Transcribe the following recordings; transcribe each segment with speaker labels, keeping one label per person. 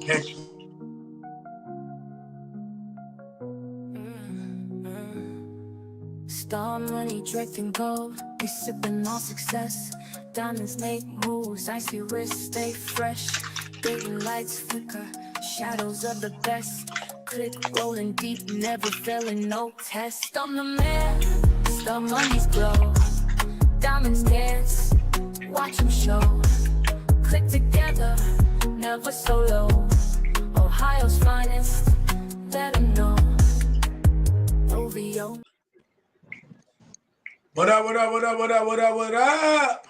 Speaker 1: catch you.
Speaker 2: Star money draping gold, we sipping on success. Diamonds make moves, icy wrists stay fresh. Dating lights flicker, shadows of the best. Click rolling deep, never failing, no test. I'm the man, star money's glow. Diamonds dance, watch them show. Click together, never solo. Ohio's finest, let them know. OVO.
Speaker 1: What up, what up, what up, what up, what up, what up?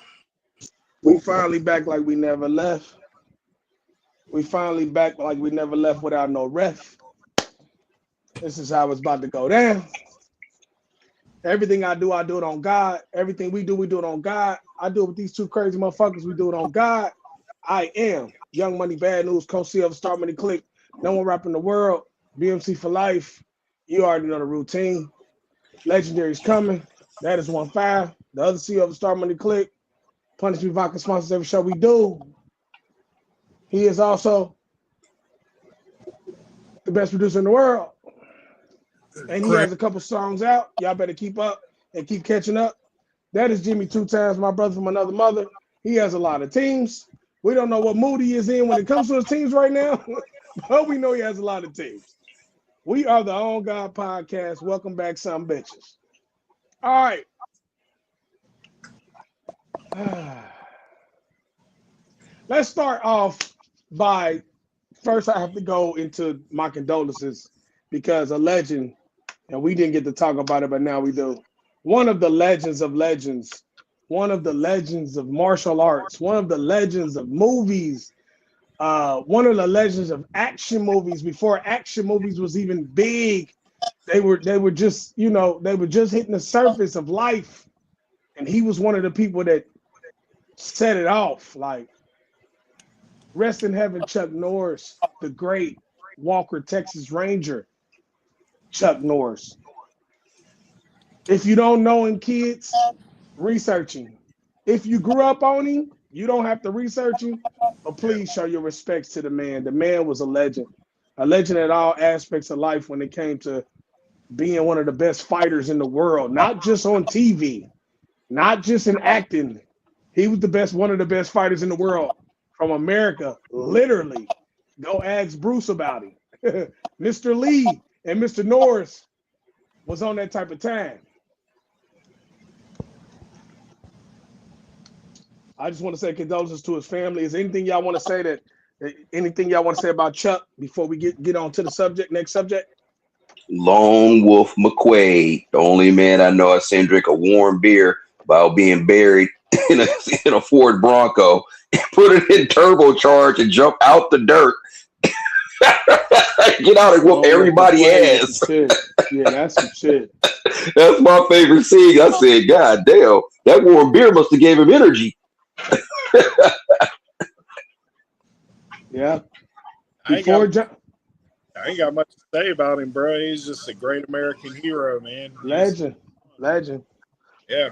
Speaker 3: We finally back like we never left. We finally back like we never left without no ref. This is how it's about to go down. Everything I do it on God. Everything we do it on God. I do it with these two crazy motherfuckers. We do it on God. I am Young Money Bad News, co-CEO of Star Money Click. No one rap in the world. BMC for life. You already know the routine. Legendary's coming. That is 1-5. The other CEO of Star Money Click. Punish Me Vodka sponsors every show we do. He is also the best producer in the world. And he has a couple songs out. Y'all better keep up and keep catching up. That is Jimmy 2 Times, my brother from another mother. He has a lot of teams. We don't know what mood he is in when it comes to his teams right now, but we know he has a lot of teams. We are the On God Podcast. Welcome back, some bitches. All right. Let's start off by first. I have to go into my condolences because a legend, and we didn't get to talk about it, but now we do. One of the legends of legends, one of the legends of martial arts, one of the legends of movies, one of the legends of action movies before action movies was even big. They were just, they were just hitting the surface of life. And he was one of the people that set it off. Like, rest in heaven, Chuck Norris, the great Walker, Texas Ranger, Chuck Norris. If you don't know him, kids, research him. If you grew up on him, you don't have to research him, but please show your respects to the man. The man was a legend at all aspects of life when it came to being one of the best fighters in the world, not just on TV, not just in acting. He was one of the best fighters in the world from America, literally. Go ask Bruce about him. Mr. Lee and Mr. Norris was on that type of time. I just want to say condolences to his family. Is anything y'all want to say anything y'all want to say about Chuck before we get on to the next subject?
Speaker 4: Lone Wolf McQuade, the only man I know I've seen drink a warm beer while being buried in a Ford Bronco, put it in turbocharge and jump out the dirt. Get out and whoop everybody ass.
Speaker 3: Yeah, that's some shit.
Speaker 4: That's my favorite scene. I said, God damn, that warm beer must have gave him energy.
Speaker 3: Yeah.
Speaker 5: I ain't got much to say about him, bro. He's just a great American hero, man.
Speaker 3: Legend.
Speaker 5: Yeah.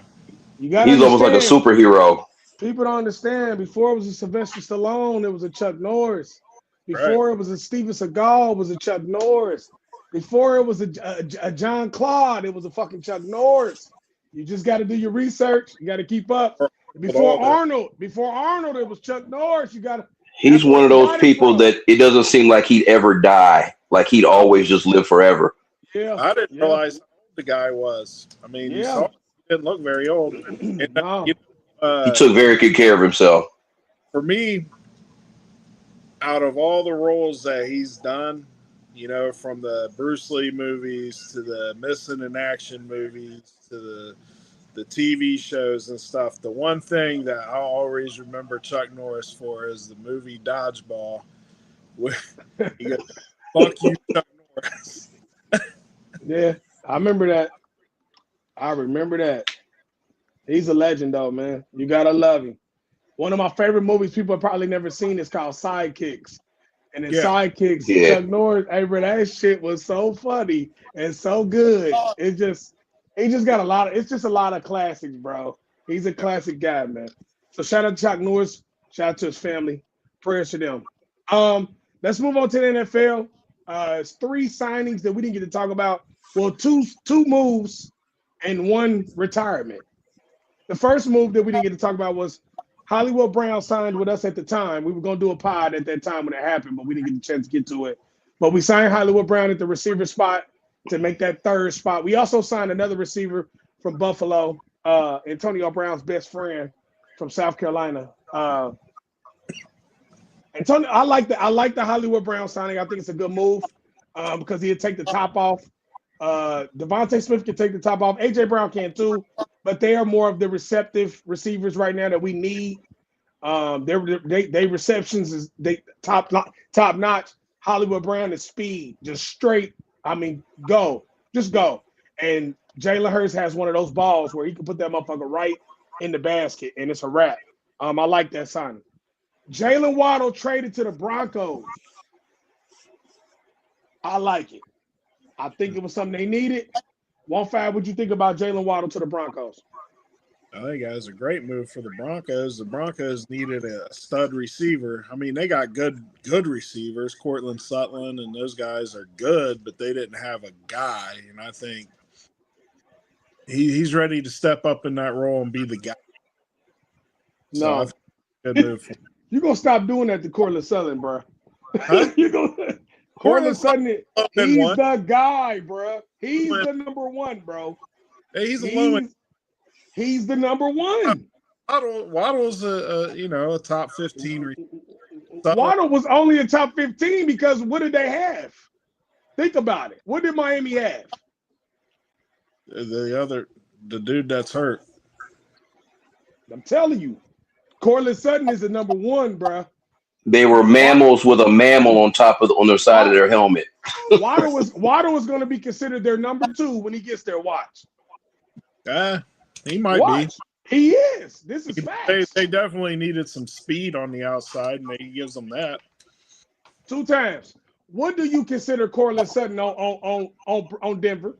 Speaker 4: He's almost like a superhero.
Speaker 3: People don't understand. Before it was a Sylvester Stallone, it was a Chuck Norris. Before it was a Steven Seagal, it was a Chuck Norris. Before it was a John Claude, it was a fucking Chuck Norris. You just got to do your research. You got to keep up. Before Arnold, it was Chuck Norris. You got to.
Speaker 4: He's one of those people that it doesn't seem like he'd ever die. Like he'd always just live forever.
Speaker 5: Yeah, I didn't realize how old the guy was. I mean, he didn't look very old. And,
Speaker 3: no.
Speaker 4: He took very good care of himself.
Speaker 5: For me, out of all the roles that he's done, from the Bruce Lee movies to the Missing in Action movies to the TV shows and stuff, the one thing that I'll always remember Chuck Norris for is the movie Dodgeball. He goes, "Fuck you, Chuck Norris."
Speaker 3: Yeah, I remember that. He's a legend, though, man. You gotta love him. One of my favorite movies people have probably never seen is called Sidekicks. And in Sidekicks, Chuck Norris, bro, that shit was so funny and so good. He just got it's just a lot of classics, bro. He's a classic guy, man. So shout out to Chuck Norris. Shout out to his family. Prayers to them. Let's move on to the NFL. It's 3 signings that we didn't get to talk about. Well, two moves and 1 retirement. The first move that we didn't get to talk about was Hollywood Brown signed with us at the time. We were going to do a pod at that time when it happened, but we didn't get the chance to get to it. But we signed Hollywood Brown at the receiver spot to make that 3rd spot. We also signed another receiver from Buffalo, Antonio Brown's best friend from South Carolina. Antonio, I like the Hollywood Brown signing. I think it's a good move because he'll take the top off. Devontae Smith can take the top off. AJ Brown can too, but they are more of the receptive receivers right now that we need. They receptions is top notch. Hollywood Brown is speed, just straight. I mean, just go. And Jalen Hurts has one of those balls where he can put that motherfucker right in the basket, and it's a wrap. I like that signing. Jalen Waddle traded to the Broncos. I like it. I think it was something they needed. 1-5, what'd you think about Jalen Waddle to the Broncos?
Speaker 5: I think that was a great move for the Broncos. The Broncos needed a stud receiver. I mean, they got good receivers. Cortland Sutton and those guys are good, but they didn't have a guy. And I think he's ready to step up in that role and be the guy.
Speaker 3: No.
Speaker 5: So good move for him.
Speaker 3: You're going to stop doing that to Cortland Sutton, bro.
Speaker 5: Huh?
Speaker 3: Cortland Sutton, he's
Speaker 5: one.
Speaker 3: the guy, bro. He's the number 1, bro.
Speaker 5: Hey, he's
Speaker 3: the number 1.
Speaker 5: Waddle's a top 15.
Speaker 3: Waddle was only a top 15 because what did they have? Think about it. What did Miami have?
Speaker 5: The dude that's hurt.
Speaker 3: I'm telling you, Cortland Sutton is the number 1, bro.
Speaker 4: They were mammals with a mammal on their side of their helmet.
Speaker 3: Waddle was going to be considered their number 2 when he gets there. Watch.
Speaker 5: He might
Speaker 3: be. He is. This is facts.
Speaker 5: They definitely needed some speed on the outside, and he gives them that.
Speaker 3: 2 times. What do you consider Cortland Sutton on Denver?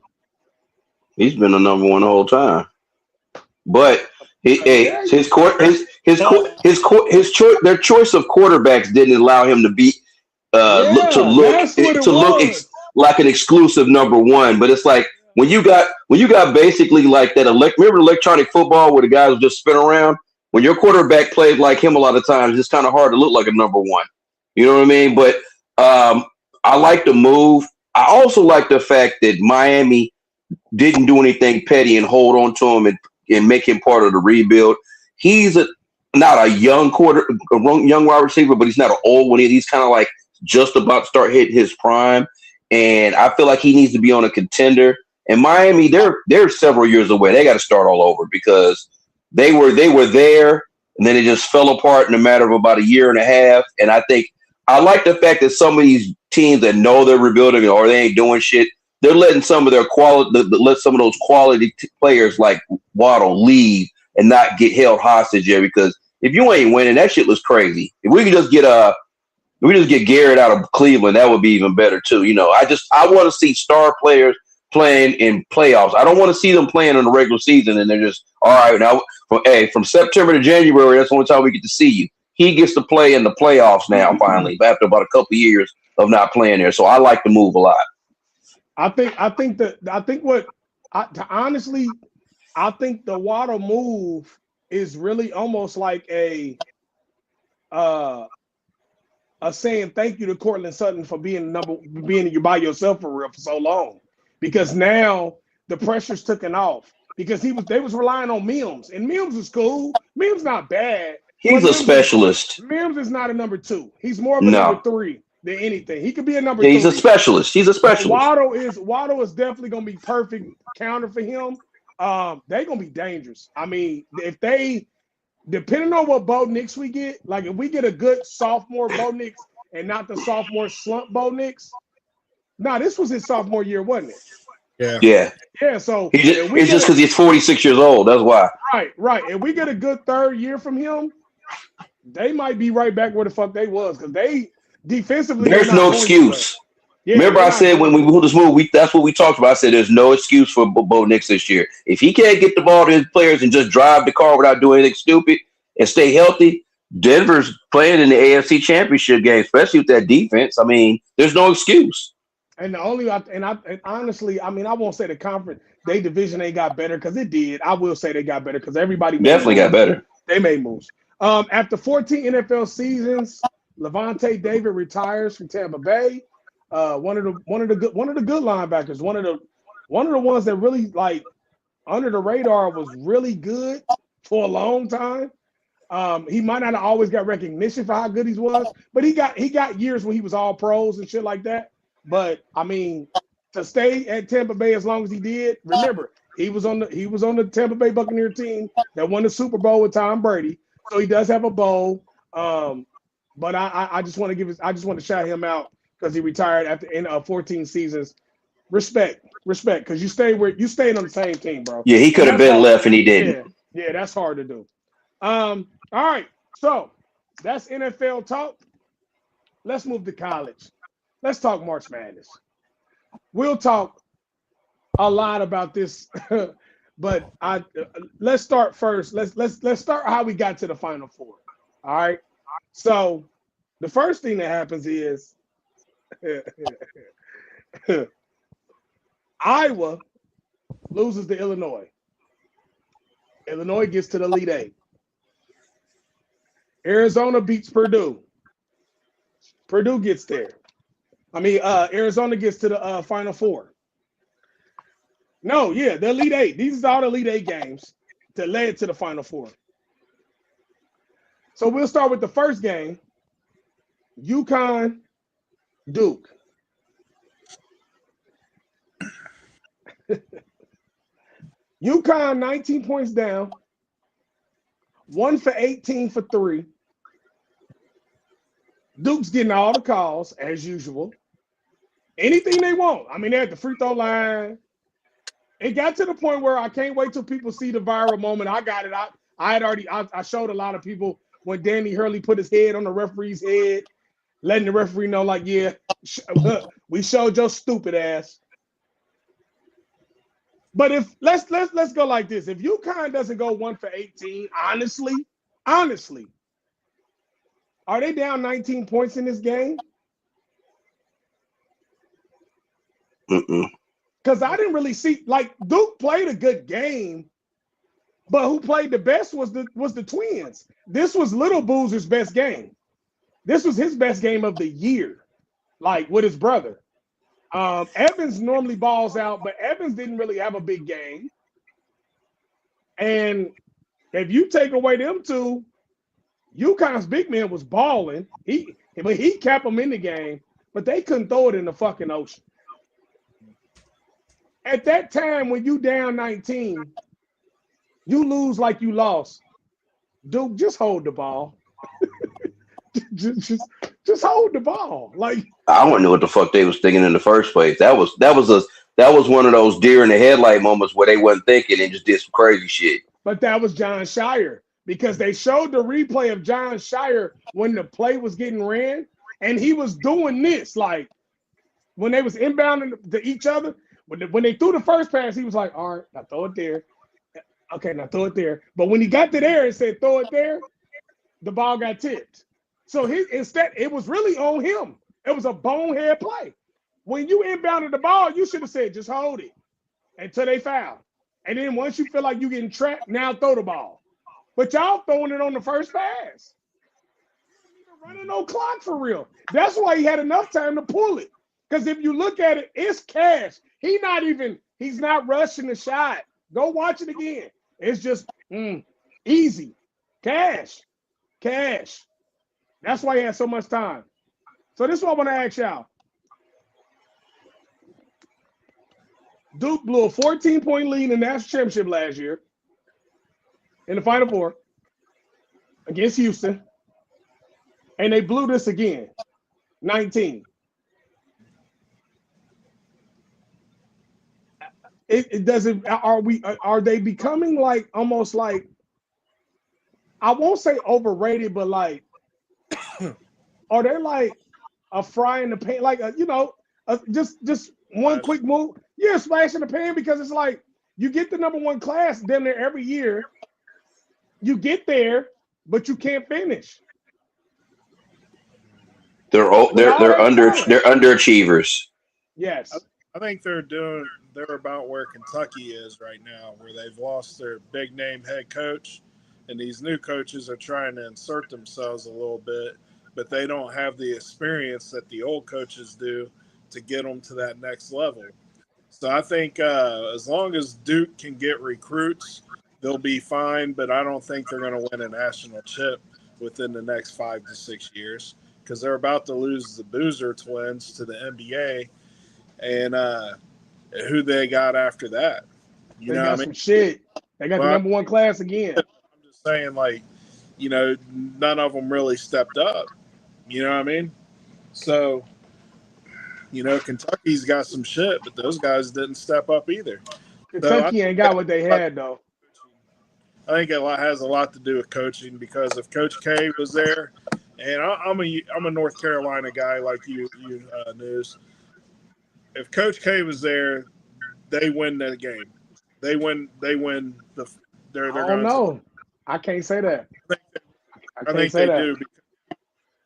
Speaker 4: He's been the number 1 the whole time. But their choice of quarterbacks didn't allow him to be look like an exclusive number 1. But it's like when you got basically like that. Remember electronic football where the guys would just spin around? When your quarterback played like him a lot of times, it's kind of hard to look like a number 1. You know what I mean? But I like the move. I also like the fact that Miami didn't do anything petty and hold on to him and make him part of the rebuild. He's not a young wide receiver, but he's not an old one. He's kind of like just about to start hitting his prime. And I feel like he needs to be on a contender. And Miami, they're several years away. They got to start all over because they were there, and then it just fell apart in a matter of about a year and a half. And I think I like the fact that some of these teams that know they're rebuilding or they ain't doing shit, they're letting some of their some of those quality players like Waddle leave and not get held hostage there. Because if you ain't winning, that shit looks crazy. If we could just get Garrett out of Cleveland, that would be even better too. I want to see star players playing in playoffs. I don't want to see them playing in the regular season and they're just all right now. From September to January, that's the only time we get to see you. He gets to play in the playoffs now, finally, after about a couple of years of not playing there. So I like the move a lot.
Speaker 3: I think the Waddle move is really almost like a saying thank you to Cortland Sutton for being by yourself for real for so long, because now the pressure's taken off because they was relying on Mims, and Mims is cool. Mims not bad.
Speaker 4: He's a specialist.
Speaker 3: Mims is not a number 2. He's more of a number 3 than anything. He could be a number 2.
Speaker 4: He's a specialist.
Speaker 3: Waddle is definitely going to be perfect counter for him. They're going to be dangerous. I mean, if they, depending on what Bo Nix we get, like if we get a good sophomore Bo Nix and not the sophomore slump Bo Nix. This was his sophomore year, wasn't it? Yeah. So
Speaker 4: it's just because he's 46 years old. That's why.
Speaker 3: Right. If we get a good 3rd year from him, they might be right back where the fuck they was, because they defensively.
Speaker 4: There's no excuse. Remember, I said when we moved this move, that's what we talked about. I said there's no excuse for Bo Nix this year. If he can't get the ball to his players and just drive the car without doing anything stupid and stay healthy, Denver's playing in the AFC Championship game, especially with that defense. I mean, there's no excuse.
Speaker 3: And the only and honestly, I mean, I won't say the conference, they division ain't got better because it did. I will say they got better because everybody
Speaker 4: Definitely got better.
Speaker 3: They made moves. After 14 NFL seasons, Levante David retires from Tampa Bay. One of the good linebackers, one of the ones that really like under the radar was really good for a long time. He might not have always got recognition for how good he was, but he got years when he was all pros and shit like that. But I mean, to stay at Tampa Bay as long as he did, remember he was on the Tampa Bay Buccaneer team that won the Super Bowl with Tom Brady, so he does have a bowl. But I just want to shout him out because he retired after in 14 seasons. Respect, because you stayed on the same team, bro.
Speaker 4: Yeah, he could have been left and he didn't.
Speaker 3: Yeah, that's hard to do. All right, so that's NFL talk. Let's move to college. Let's talk March Madness. We'll talk a lot about this, but let's start first. Let's start how we got to the Final Four. All right. So the first thing that happens is Iowa loses to Illinois. Illinois gets to the Elite Eight. Arizona beats Purdue. Purdue gets there. Arizona gets to the Final Four. No, yeah, the Elite Eight. These are all the Elite Eight games that led to the Final Four. So we'll start with the first game. UConn, Duke. UConn 19 points down. 1 for 18 for 3. Duke's getting all the calls as usual. Anything they want. I mean, they're at the free throw line. It got to the point where I can't wait till people see the viral moment. I got it. I showed a lot of people when Danny Hurley put his head on the referee's head, letting the referee know, like, yeah, we showed your stupid ass. But if let's go like this. If UConn doesn't go 1 for 18, honestly, are they down 19 points in this game? Because I didn't really see, like, Duke played a good game, but who played the best was the Twins. This was Little Boozer's best game. This was his best game of the year, like with his brother. Evans normally balls out, but Evans didn't really have a big game. And if you take away them two, UConn's big man was balling. He kept them in the game, but they couldn't throw it in the fucking ocean. At that time, when you down 19, you lose like you lost. Duke, just hold the ball. just hold the ball. Like,
Speaker 4: I wouldn't know what the fuck they was thinking in the first place. That was one of those deer in the headlight moments where they wasn't thinking and just did some crazy shit.
Speaker 3: But that was John Shire, because they showed the replay of John Shire when the play was getting ran, and he was doing this, like when they was inbounding to each other. When they threw the first pass, he was like, all right, now throw it there. Okay, now throw it there. But when he got to there and said, throw it there, the ball got tipped. So instead, it was really on him. It was a bonehead play. When you inbounded the ball, you should have said, just hold it until they foul. And then once you feel like you're getting trapped, now throw the ball. But y'all throwing it on the first pass. Running no clock for real. That's why he had enough time to pull it. Because if you look at it, it's cash. He's not rushing the shot. Go watch it again. It's just easy. Cash. That's why he had so much time. So this is what I want to ask y'all. Duke blew a 14-point lead in the national championship last year in the Final Four against Houston. And they blew this again, 19. It doesn't. Are they becoming like almost like, I won't say overrated, but like, are they like a fry in the pan? Like just one quick move, yeah, splash in the pan, because it's like you get the number one class damn near every year. You get there, but you can't finish.
Speaker 4: They're underachievers.
Speaker 3: Yes.
Speaker 5: I think they're about where Kentucky is right now, where they've lost their big name head coach, and these new coaches are trying to insert themselves a little bit, but they don't have the experience that the old coaches do to get them to that next level. So I think as long as Duke can get recruits, they'll be fine, but I don't think they're going to win a national chip within the next 5 to 6 years because they're about to lose the Boozer twins to the NBA, and who they got after that.
Speaker 3: They got some shit. They got the number one class again.
Speaker 5: I'm just saying, like, none of them really stepped up. You know what I mean? So, Kentucky's got some shit, but those guys didn't step up either.
Speaker 3: Kentucky ain't got what they had, though.
Speaker 5: I think it has a lot to do with coaching because if Coach K was there, and I'm a North Carolina guy like you News. If Coach K was there, they win the game. They win. They're
Speaker 3: I don't know. I can't say that.
Speaker 5: I think they do. Because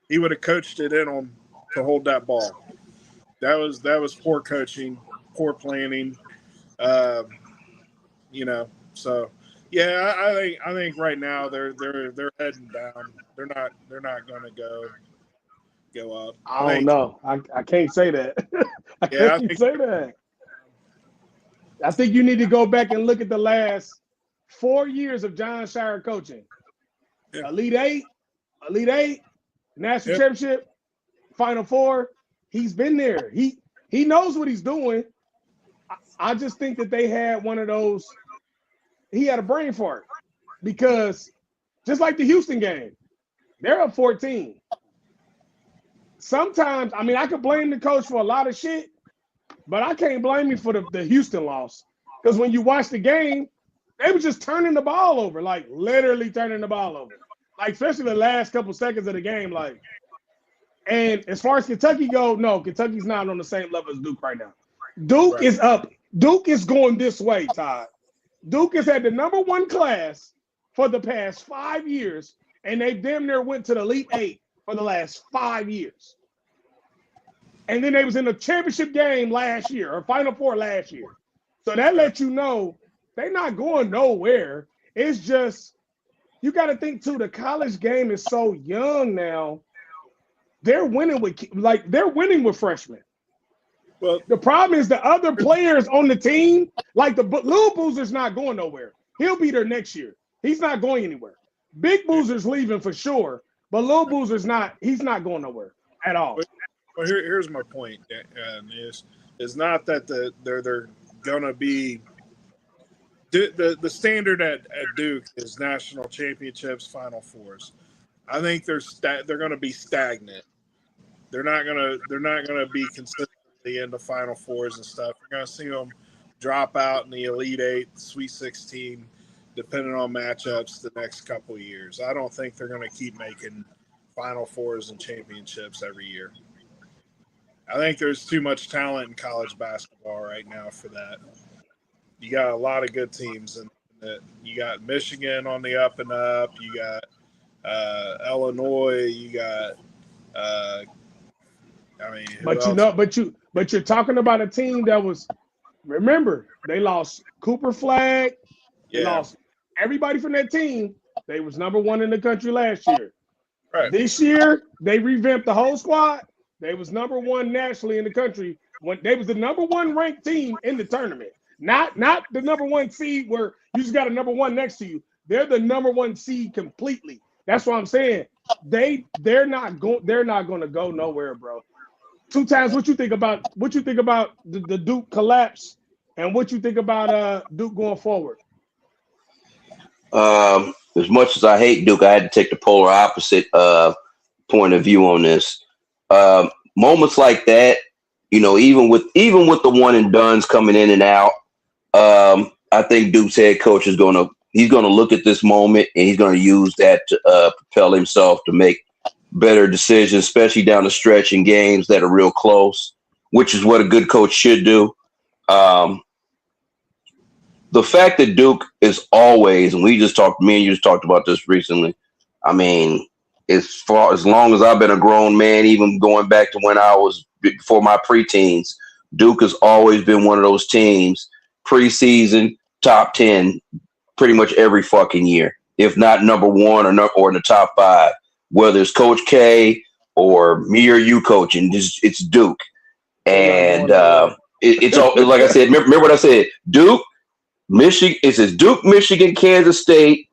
Speaker 5: he would have coached it in them to hold that ball. That was poor coaching, poor planning. So yeah, I think right now they're heading down. They're not going to go up.
Speaker 3: I don't know. I can't say that. I can't say that. I think you need to go back and look at the last 4 years of John Shire coaching. Yeah. Elite Eight, National Championship, Final Four. He's been there. He knows what he's doing. I just think that they had one of those. He had a brain fart because just like the Houston game, they're up 14. Sometimes, I could blame the coach for a lot of shit, but I can't blame him for the Houston loss because when you watch the game, they were just turning the ball over, like literally turning the ball over, like especially the last couple seconds of the game, like. And as far as Kentucky go, no, Kentucky's not on the same level as Duke right now. Duke is up. Duke is going this way, Todd. Duke has had the number one class for the past 5 years, and they damn near went to the Elite Eight for the last 5 years. And then they was in the championship game last year, or Final Four last year. So that lets you know they're not going nowhere. It's just, you got to think too, the college game is so young now. They're winning with freshmen. Well, the problem is the other players on the team, like the Lil Boozer's not going nowhere. He'll be there next year. He's not going anywhere. Big Boozer's leaving for sure, but Lil Boozer's not. He's not going nowhere at all.
Speaker 5: Well, here's my point. Is not that they're gonna be the standard at Duke is national championships, Final Fours. I think they're going to be stagnant. They're not going to be consistently in the Final Fours and stuff. You're going to see them drop out in the Elite Eight, Sweet 16, depending on matchups the next couple of years. I don't think they're going to keep making Final Fours and championships every year. I think there's too much talent in college basketball right now for that. You got a lot of good teams, and you got Michigan on the up and up. You got Illinois. You got.
Speaker 3: But you're talking about a team that was. Remember, they lost Cooper Flagg. They lost everybody from that team. They was number one in the country last year.
Speaker 5: Right.
Speaker 3: This year, they revamped the whole squad. They was number one nationally in the country. When they was the number one ranked team in the tournament. Not the number one seed where you just got a number one next to you. They're the number one seed completely. That's what I'm saying. They're not going to go nowhere, bro. 2 times what you think about the Duke collapse and what you think about Duke going forward?
Speaker 4: As much as I hate Duke, I had to take the polar opposite point of view on this. Moments like that, even with the one and dones coming in and out, I think Duke's head coach is gonna look at this moment and he's gonna use that to propel himself to make better decisions, especially down the stretch in games that are real close, which is what a good coach should do. The fact that Duke is always, and me and you just talked about this recently. I mean, as long as I've been a grown man, even going back to when I was before my preteens, Duke has always been one of those teams, preseason, top 10, pretty much every fucking year, if not number one or in the top 5, whether it's Coach K or me or you coaching, it's Duke. And it's all, like I said, remember what I said, Duke, Michigan, it says Duke, Michigan, Kansas State,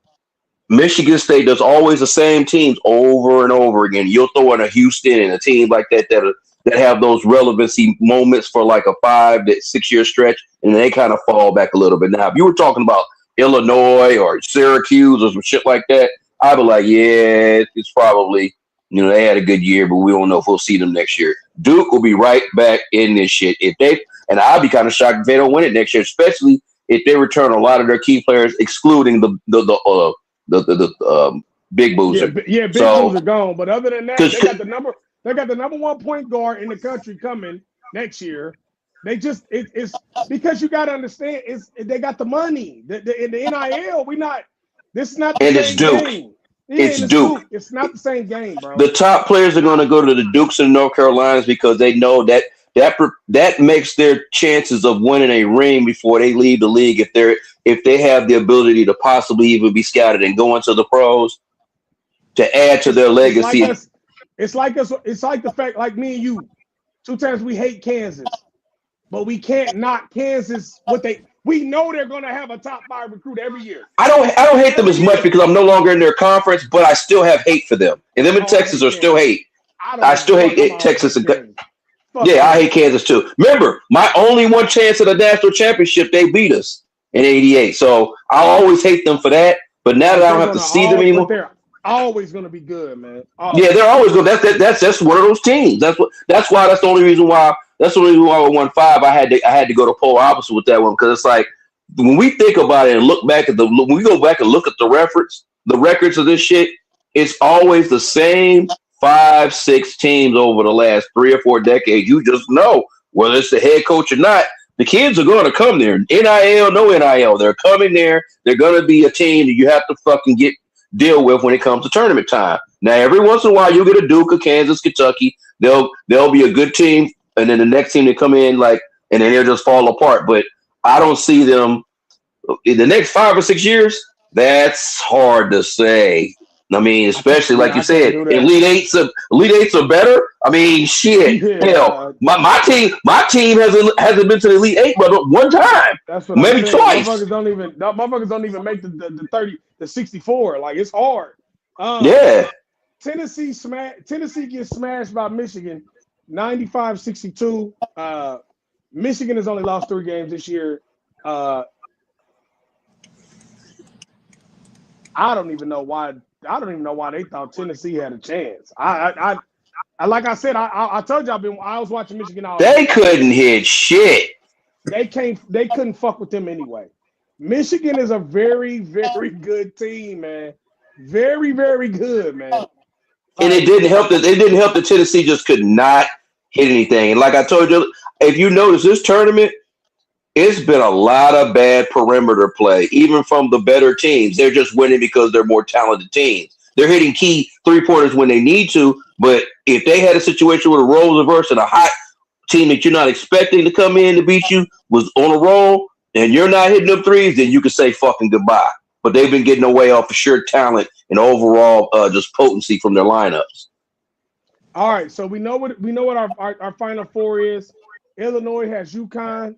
Speaker 4: Michigan State does always the same teams over and over again. You'll throw in a Houston and a team like that have those relevancy moments for like a 5 to 6 year stretch, and they kind of fall back a little bit. Now, if you were talking about Illinois or Syracuse or some shit like that, I'd be like, yeah, it's probably, they had a good year, but we don't know if we'll see them next year. Duke will be right back in this shit and I'd be kind of shocked if they don't win it next year, especially if they return a lot of their key players, excluding the big boozer.
Speaker 3: Big boozer gone. But other than that, they got the number 1 point guard in the country coming next year. They just it's because you got to understand they got the money. In the NIL, this is not the
Speaker 4: and
Speaker 3: same
Speaker 4: it's Duke.
Speaker 3: game. Yeah,
Speaker 4: it's Duke.
Speaker 3: It's not the same game, bro.
Speaker 4: The top players are going to go to the Dukes and North Carolinas because they know that makes their chances of winning a ring before they leave the league if they have the ability to possibly even be scouted and go into the pros to add to their legacy.
Speaker 3: It's like the fact, like me and you, sometimes we hate Kansas, but we can't knock Kansas. We know they're going to have a top 5 recruit every year.
Speaker 4: I don't hate them as much because I'm no longer in their conference, but I still have hate for them. And them in Texas are still hate. I still hate Texas. I hate Kansas too. Remember, my only one chance at a national championship, they beat us in '88. So I'll always hate them for that. But now that I don't have to see them anymore,
Speaker 3: they're always going to be good, man.
Speaker 4: Yeah, they're always good. That's one of those teams. That's the only reason why. That's the only reason why I won 5. I had to go to polar opposite with that one because it's like when we think about it and look back at when we go back and look at the records of this shit, it's always the same 5, 6 teams over the last 3 or 4 decades. You just know whether it's the head coach or not. The kids are going to come there. NIL, no NIL. They're coming there. They're going to be a team that you have to fucking deal with when it comes to tournament time. Now, every once in a while, you'll get a Duke, a Kansas, Kentucky. They'll be a good team, and then the next team to come in, and then they'll just fall apart. But I don't see them in the next 5 or 6 years. That's hard to say. I mean, especially like you said, Elite Eights are better. I mean, shit. Yeah. Hell, my team hasn't been to the Elite Eight, but one time,
Speaker 3: that's what
Speaker 4: maybe twice.
Speaker 3: Motherfuckers don't even make the 30, the 64. Like it's hard.
Speaker 4: Yeah.
Speaker 3: Tennessee gets smashed by Michigan, 95-62. Michigan has only lost 3 games this year. I don't even know why they thought Tennessee had a chance. I like I said, I told you I was watching Michigan all
Speaker 4: They couldn't hit shit.
Speaker 3: They couldn't fuck with them anyway. Michigan is a very, very good team, man. Very, very good, man.
Speaker 4: And it didn't help that Tennessee just could not hit anything. And like I told you, if you notice this tournament, it's been a lot of bad perimeter play, even from the better teams. They're just winning because they're more talented teams. They're hitting key 3-pointers when they need to, but if they had a situation with a role reverse and a hot team that you're not expecting to come in to beat you was on a roll, and you're not hitting them threes, then you can say fucking goodbye. But they've been getting away off of sheer talent and overall just potency from their lineups.
Speaker 3: All right, so we know what our Final Four is. Illinois has UConn.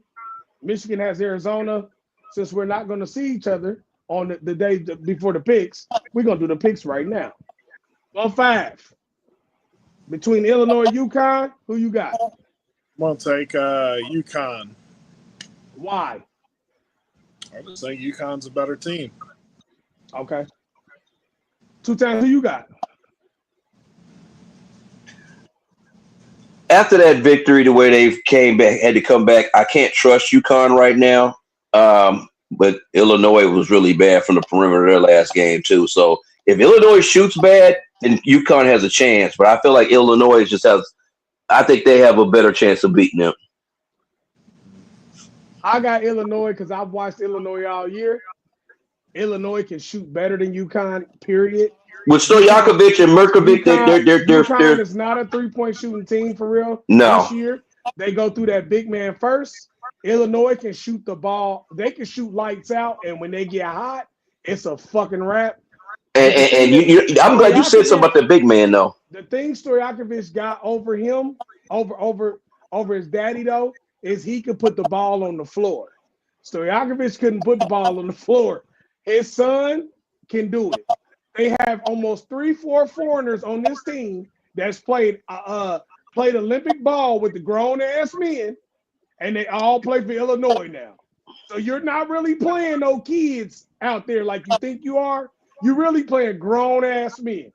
Speaker 3: Michigan has Arizona. Since we're not going to see each other on the day before the picks, we're going to do the picks right now. 1-5. Between Illinois and UConn, who you got?
Speaker 5: I'm going to take UConn.
Speaker 3: Why?
Speaker 5: I just think UConn's a better team.
Speaker 3: Okay. 2 times, who you got?
Speaker 4: After that victory, the way they had to come back, I can't trust UConn right now. But Illinois was really bad from the perimeter of their last game too. So if Illinois shoots bad, then UConn has a chance. But I feel like Illinois I think they have a better chance of beating them.
Speaker 3: I got Illinois because I've watched Illinois all year. Illinois can shoot better than UConn, period.
Speaker 4: with Stojakovic and Merkovic,
Speaker 3: UConn
Speaker 4: they're
Speaker 3: is not a 3-point shooting team for real
Speaker 4: no.
Speaker 3: this year. They go through that big man first. Illinois can shoot the ball. They can shoot lights out, and when they get hot, it's a fucking wrap.
Speaker 4: And I'm glad you said something about the big man though.
Speaker 3: The thing Stojakovic got over him, over his daddy though, is he could put the ball on the floor. Stojakovic couldn't put the ball on the floor. His son can do it. They have almost 3-4 foreigners on this team that's played Olympic ball with the grown ass men, and they all play for Illinois now. So you're not really playing no kids out there like you think you are. You're really playing grown ass men.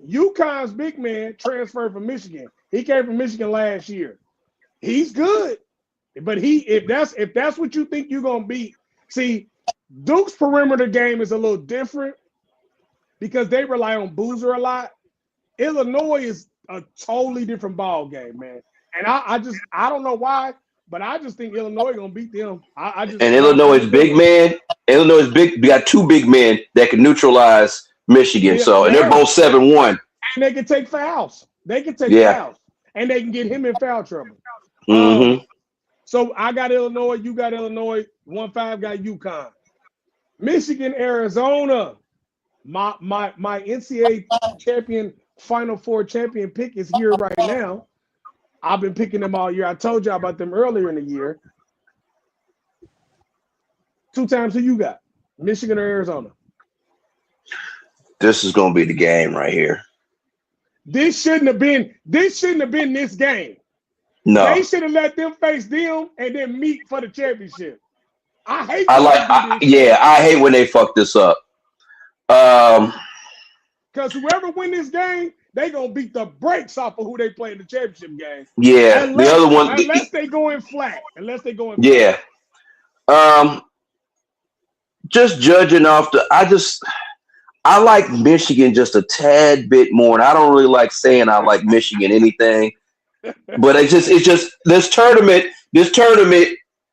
Speaker 3: UConn's big man transferred from Michigan. He came from Michigan last year. He's good, but if that's what you think you're gonna beat, see, Duke's perimeter game is a little different because they rely on Boozer a lot. Illinois is a totally different ball game, man. And I don't know why, but I just think Illinois gonna beat them.
Speaker 4: Illinois is big man. Illinois is big. We got two big men that can neutralize Michigan. And they're both 7-1.
Speaker 3: And they can take fouls. Fouls, and they can get him in foul trouble.
Speaker 4: Mm-hmm.
Speaker 3: So I got Illinois. You got Illinois. 1-5 got UConn. Michigan, Arizona. My NCAA champion, Final Four champion pick is here right now. I've been picking them all year. I told you about them earlier in the year. 2 times who you got? Michigan or Arizona?
Speaker 4: This is going to be the game right here.
Speaker 3: This shouldn't have been this game.
Speaker 4: No.
Speaker 3: They should have let them face them and then meet for the championship. I hate
Speaker 4: when they fuck this up.
Speaker 3: Because whoever win this game, they gonna beat the brakes off of who they play in the championship game.
Speaker 4: Yeah, the other one.
Speaker 3: Unless they going flat.
Speaker 4: Yeah. Just judging off I like Michigan just a tad bit more, and I don't really like saying I like Michigan anything. But it's just this tournament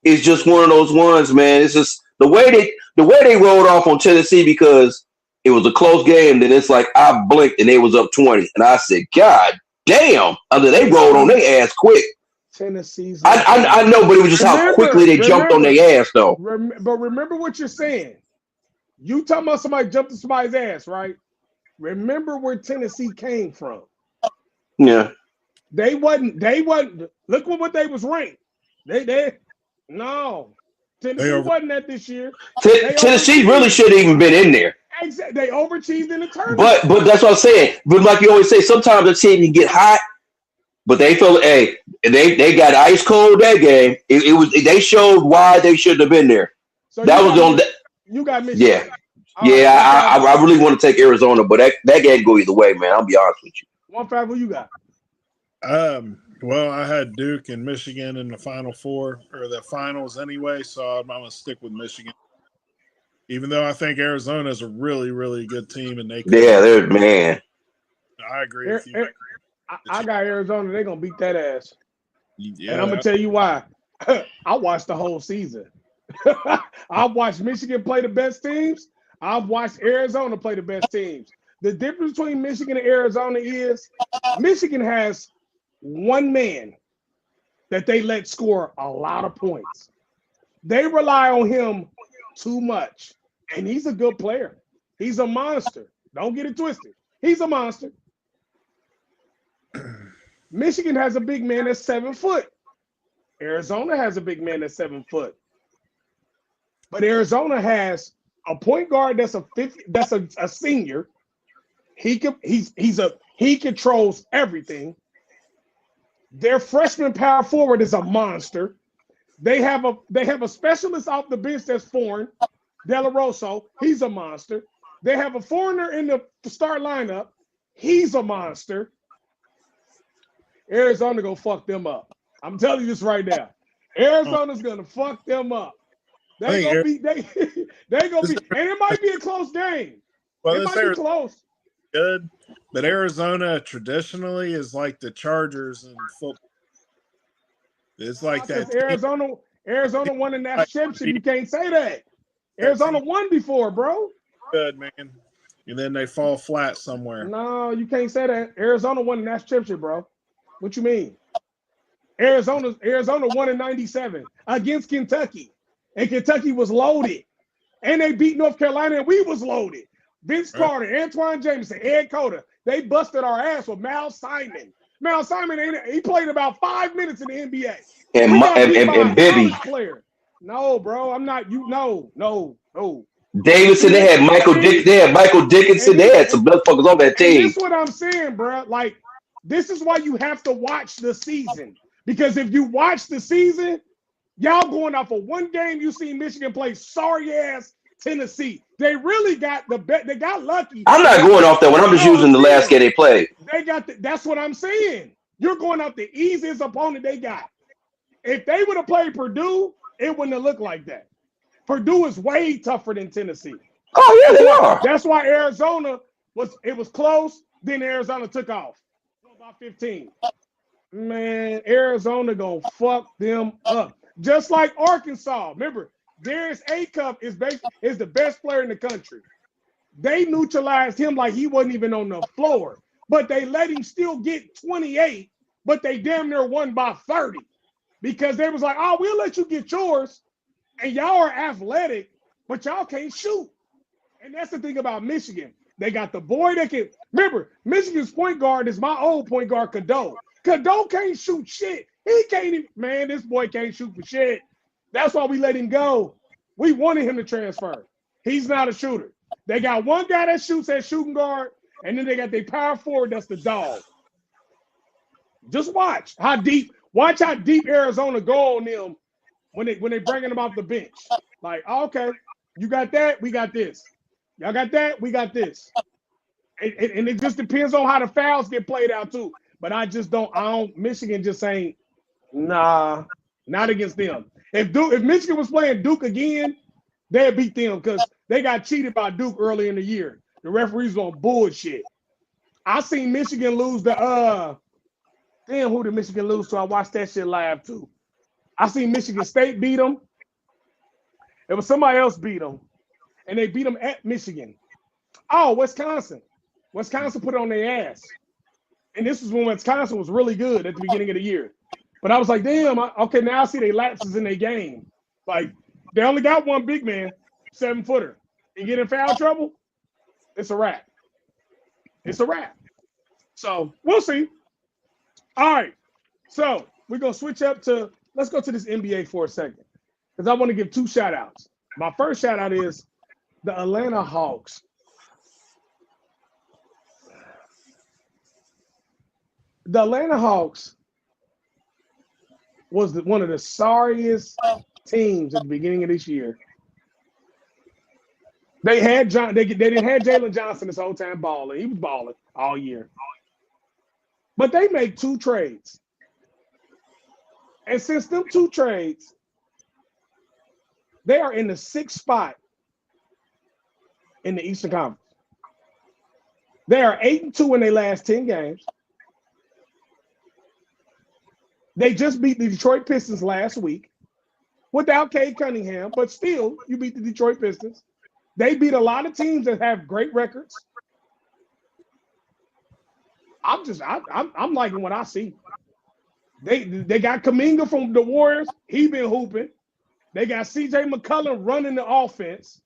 Speaker 4: is just one of those ones, man. It's just the way they rolled off on Tennessee because it was a close game. Then it's like I blinked and they was up 20, and I said, "God damn!" They rolled on their ass quick.
Speaker 3: Tennessee's.
Speaker 4: I know, but it was just how quickly they jumped on their ass, though.
Speaker 3: But remember what you're saying. You talking about somebody jumped on somebody's ass, right? Remember where Tennessee came from.
Speaker 4: Yeah.
Speaker 3: They wasn't. Look what they was ranked. No. Tennessee wasn't that this year.
Speaker 4: Tennessee really should have even been in there.
Speaker 3: Exactly. They overachieved in the tournament.
Speaker 4: But that's what I'm saying. But like you always say, sometimes a team can get hot, but they feel they got ice cold that game. They showed why they shouldn't have been there.
Speaker 3: So
Speaker 4: that was on.
Speaker 3: You got Michigan.
Speaker 4: Yeah. I really want to take Arizona, but that game go either way, man. I'll be honest with you.
Speaker 3: 1-5, who you got?
Speaker 5: Well, I had Duke and Michigan in the Final Four or the finals anyway, so I'm gonna stick with Michigan. Even though I think Arizona is a really, really good team, and
Speaker 4: they're man.
Speaker 5: I agree with you.
Speaker 3: I got Arizona. They're gonna beat that ass.
Speaker 5: Yeah,
Speaker 3: and I'm gonna tell you why. I watched the whole season. I've watched Michigan play the best teams. I've watched Arizona play the best teams. The difference between Michigan and Arizona is Michigan has one man that they let score a lot of points. They rely on him too much, and he's a good player. He's a monster. Don't get it twisted. He's a monster. Michigan has a big man that's 7 foot. Arizona has a big man that's 7 foot. But Arizona has a point guard that's a senior. He controls everything. Their freshman power forward is a monster. They have a specialist off the bench that's foreign, De La Rosso. He's a monster. They have a foreigner in the start lineup. He's a monster. Arizona gonna fuck them up. I'm telling you this right now. Arizona's gonna fuck them up. They gonna be, and it might be a close game.
Speaker 5: Well,
Speaker 3: it might be close.
Speaker 5: Good, but Arizona traditionally is like the Chargers in football. It's like that.
Speaker 3: Arizona won a national championship. You can't say that. Arizona won before, bro.
Speaker 5: Good, man. and then they fall flat somewhere.
Speaker 3: No, you can't say that. Arizona won the national championship, bro. What you mean? Arizona won in 97 against Kentucky. And Kentucky was loaded. And they beat North Carolina, and we was loaded. Vince Carter, Antoine Jameson, Ed Cota, they busted our ass with Mal Simon. Mal Simon, he played about 5 minutes in the NBA.
Speaker 4: And Bibby.
Speaker 3: Player. No, bro, I'm not. No.
Speaker 4: Davidson, they had Michael Dickinson. They had some motherfuckers on that team.
Speaker 3: That's what I'm saying, bro. Like, this is why you have to watch the season. Because if you watch the season, y'all going off of one game you see Michigan play sorry ass Tennessee. They really got they got lucky.
Speaker 4: I'm not going off that one. I'm just using the last game they played.
Speaker 3: That's what I'm saying. You're going off the easiest opponent they got. If they would have played Purdue, it wouldn't have looked like that. Purdue is way tougher than Tennessee.
Speaker 4: Oh yeah, they are.
Speaker 3: That's why Arizona was close. Then Arizona took off. About 15. Man, Arizona gonna fuck them up. Just like Arkansas. Remember, Darius Acuff is the best player in the country. They neutralized him like he wasn't even on the floor. But they let him still get 28, but they damn near won by 30. Because they was like, oh, we'll let you get yours. And y'all are athletic, but y'all can't shoot. And that's the thing about Michigan. They got the boy that can. Remember, Michigan's point guard is my old point guard, Cadeau. Cadeau can't shoot shit. He can't even. Man, this boy can't shoot for shit. That's why we let him go. We wanted him to transfer. He's not a shooter. They got one guy that shoots at shooting guard, and then they got their power forward that's the dog. Just watch how deep. Watch how deep Arizona go on them when they bringing them off the bench. Like, okay, you got that, we got this. Y'all got that, we got this. And it just depends on how the fouls get played out too. But I don't. Michigan just ain't. Nah, not against them. If Michigan was playing Duke again, they'd beat them because they got cheated by Duke early in the year. The referees on bullshit. I seen Michigan lose the damn, who did Michigan lose to? I watched that shit live too. I seen Michigan State beat them. It was somebody else beat them. And they beat them at Michigan. Oh, Wisconsin. Wisconsin put it on their ass. And this was when Wisconsin was really good at the beginning of the year. But I was like, damn, okay, now I see they lapses in their game. Like, they only got one big man, 7-footer. And get in foul trouble, it's a wrap. It's a wrap. So, we'll see. All right. So, we're going to switch up to, let's go to this NBA for a second. Because I want to give 2 shout-outs. My first shout-out is the Atlanta Hawks. The Atlanta Hawks was one of the sorriest teams at the beginning of this year. They didn't have Jalen Johnson this whole time balling. He was balling all year. But they made 2 trades. And since them 2 trades, they are in the 6th spot in the Eastern Conference. They are 8-2 in their last 10 games. They just beat the Detroit Pistons last week without Cade Cunningham, but still, you beat the Detroit Pistons. They beat a lot of teams that have great records. I'm liking what I see. They got Kuminga from the Warriors. He been hooping. They got CJ McCollum running the offense.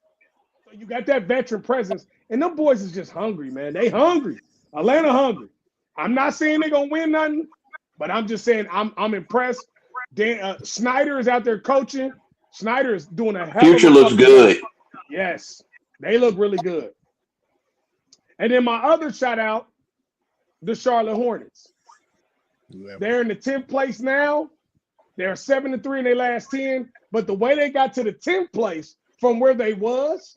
Speaker 3: So you got that veteran presence. And them boys is just hungry, man. They hungry. Atlanta hungry. I'm not saying they're going to win nothing, but I'm just saying I'm impressed. Snyder is out there coaching. Snyder is doing a hell of a
Speaker 4: Future looks good.
Speaker 3: Yes, they look really good. And then my other shout out, the Charlotte Hornets. They're in the 10th place now. They're 7-3 in their last 10. But the way they got to the 10th place from where they was,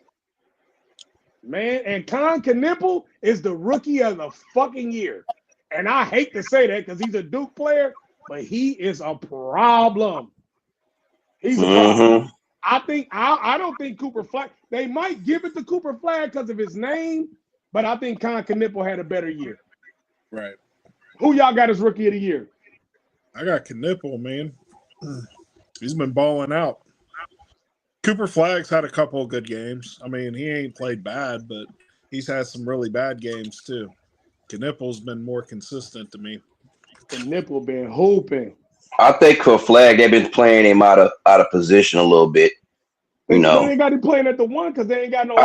Speaker 3: man, and Con Knippel is the rookie of the fucking year. And I hate to say that because he's a Duke player, but he is a problem. He's a problem. I don't think Cooper Flag, they might give it to Cooper Flag because of his name, but I think Con Knippel had a better year.
Speaker 5: Right.
Speaker 3: Who y'all got as rookie of the year?
Speaker 5: I got Knippel, man. He's been balling out. Cooper Flag's had a couple of good games. I mean, he ain't played bad, but he's had some really bad games too. Knipple's been more consistent to me.
Speaker 3: The nipple been hooping.
Speaker 4: I think for Flag, they've been playing him out of position a little bit.
Speaker 3: They ain't got him playing at the one because they ain't got no.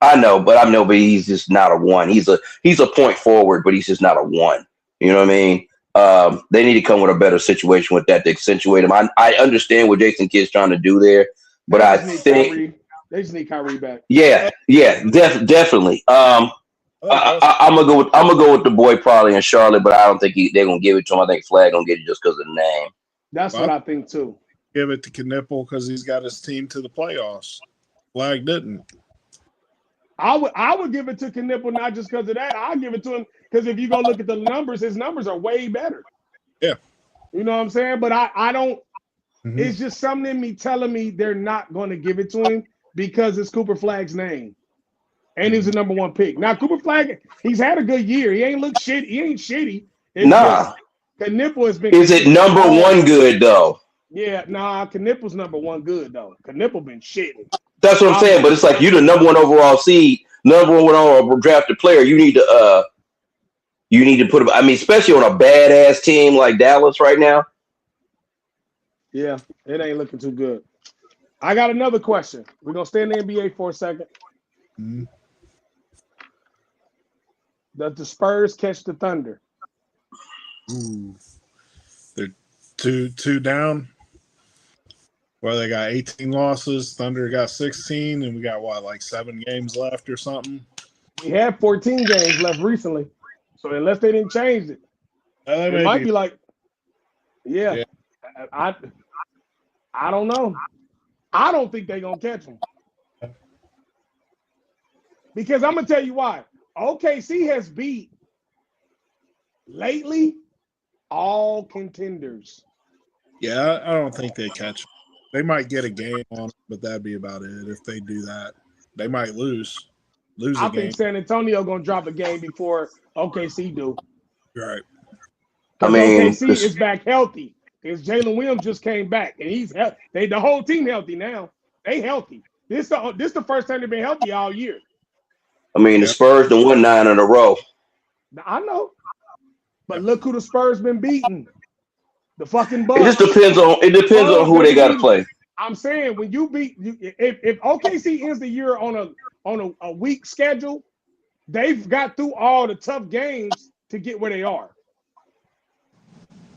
Speaker 4: I know, but he's just not a one. He's a point forward, but he's just not a one. You know what I mean? They need to come with a better situation with that to accentuate him. I understand what Jason Kidd's trying to do there, but I think
Speaker 3: they just need Kyrie back.
Speaker 4: Yeah, definitely. I'm gonna go with the boy probably in Charlotte, but I don't think they're gonna give it to him. I think Flag gonna get it just because of the name.
Speaker 3: That's what I think too.
Speaker 5: Give it to Knipple because he's got his team to the playoffs. Flag didn't.
Speaker 3: I would give it to Knipple not just because of that. I'll give it to him because if you go look at the numbers, his numbers are way better.
Speaker 5: Yeah.
Speaker 3: You know what I'm saying? But I don't. Mm-hmm. It's just something in me telling me they're not going to give it to him because it's Cooper Flag's name. And he's the number one pick. Now, Cooper Flag, he's had a good year. He ain't looked shit. He ain't shitty. Knipple has been.
Speaker 4: Is it number one good though?
Speaker 3: Yeah, Knipple's number one good though. Knipple been shitting.
Speaker 4: That's what I'm saying. But it's like you're the number one overall seed, number one overall drafted player. You need to put him. I mean, especially on a badass team like Dallas right now.
Speaker 3: Yeah, it ain't looking too good. I got another question. We're gonna stay in the NBA for a second.
Speaker 5: Mm-hmm.
Speaker 3: Does the Spurs catch the Thunder?
Speaker 5: Ooh. They're two down. Well, they got 18 losses. Thunder got 16, and we got like 7 games left or something.
Speaker 3: We had 14 games left recently, so unless they didn't change it, it might be like, yeah. I don't know. I don't think they're gonna catch them because I'm gonna tell you why. OKC has beat lately all contenders.
Speaker 5: Yeah, I don't think they catch them. They might get a game on it, but that'd be about it. If they do that, they might lose a game.
Speaker 3: I think San Antonio gonna drop a game before OKC do.
Speaker 5: Right.
Speaker 4: I mean,
Speaker 3: OKC is back healthy. Because Jalen Williams just came back and he's the whole team healthy now. They healthy. This the first time they've been healthy all year.
Speaker 4: I mean, the Spurs done won 9 in a row.
Speaker 3: I know, but look who the Spurs been beating. The fucking Bucks.
Speaker 4: It just depends on who they got to play.
Speaker 3: I'm saying when you beat if OKC ends the year on a weak schedule, they've got through all the tough games to get where they are.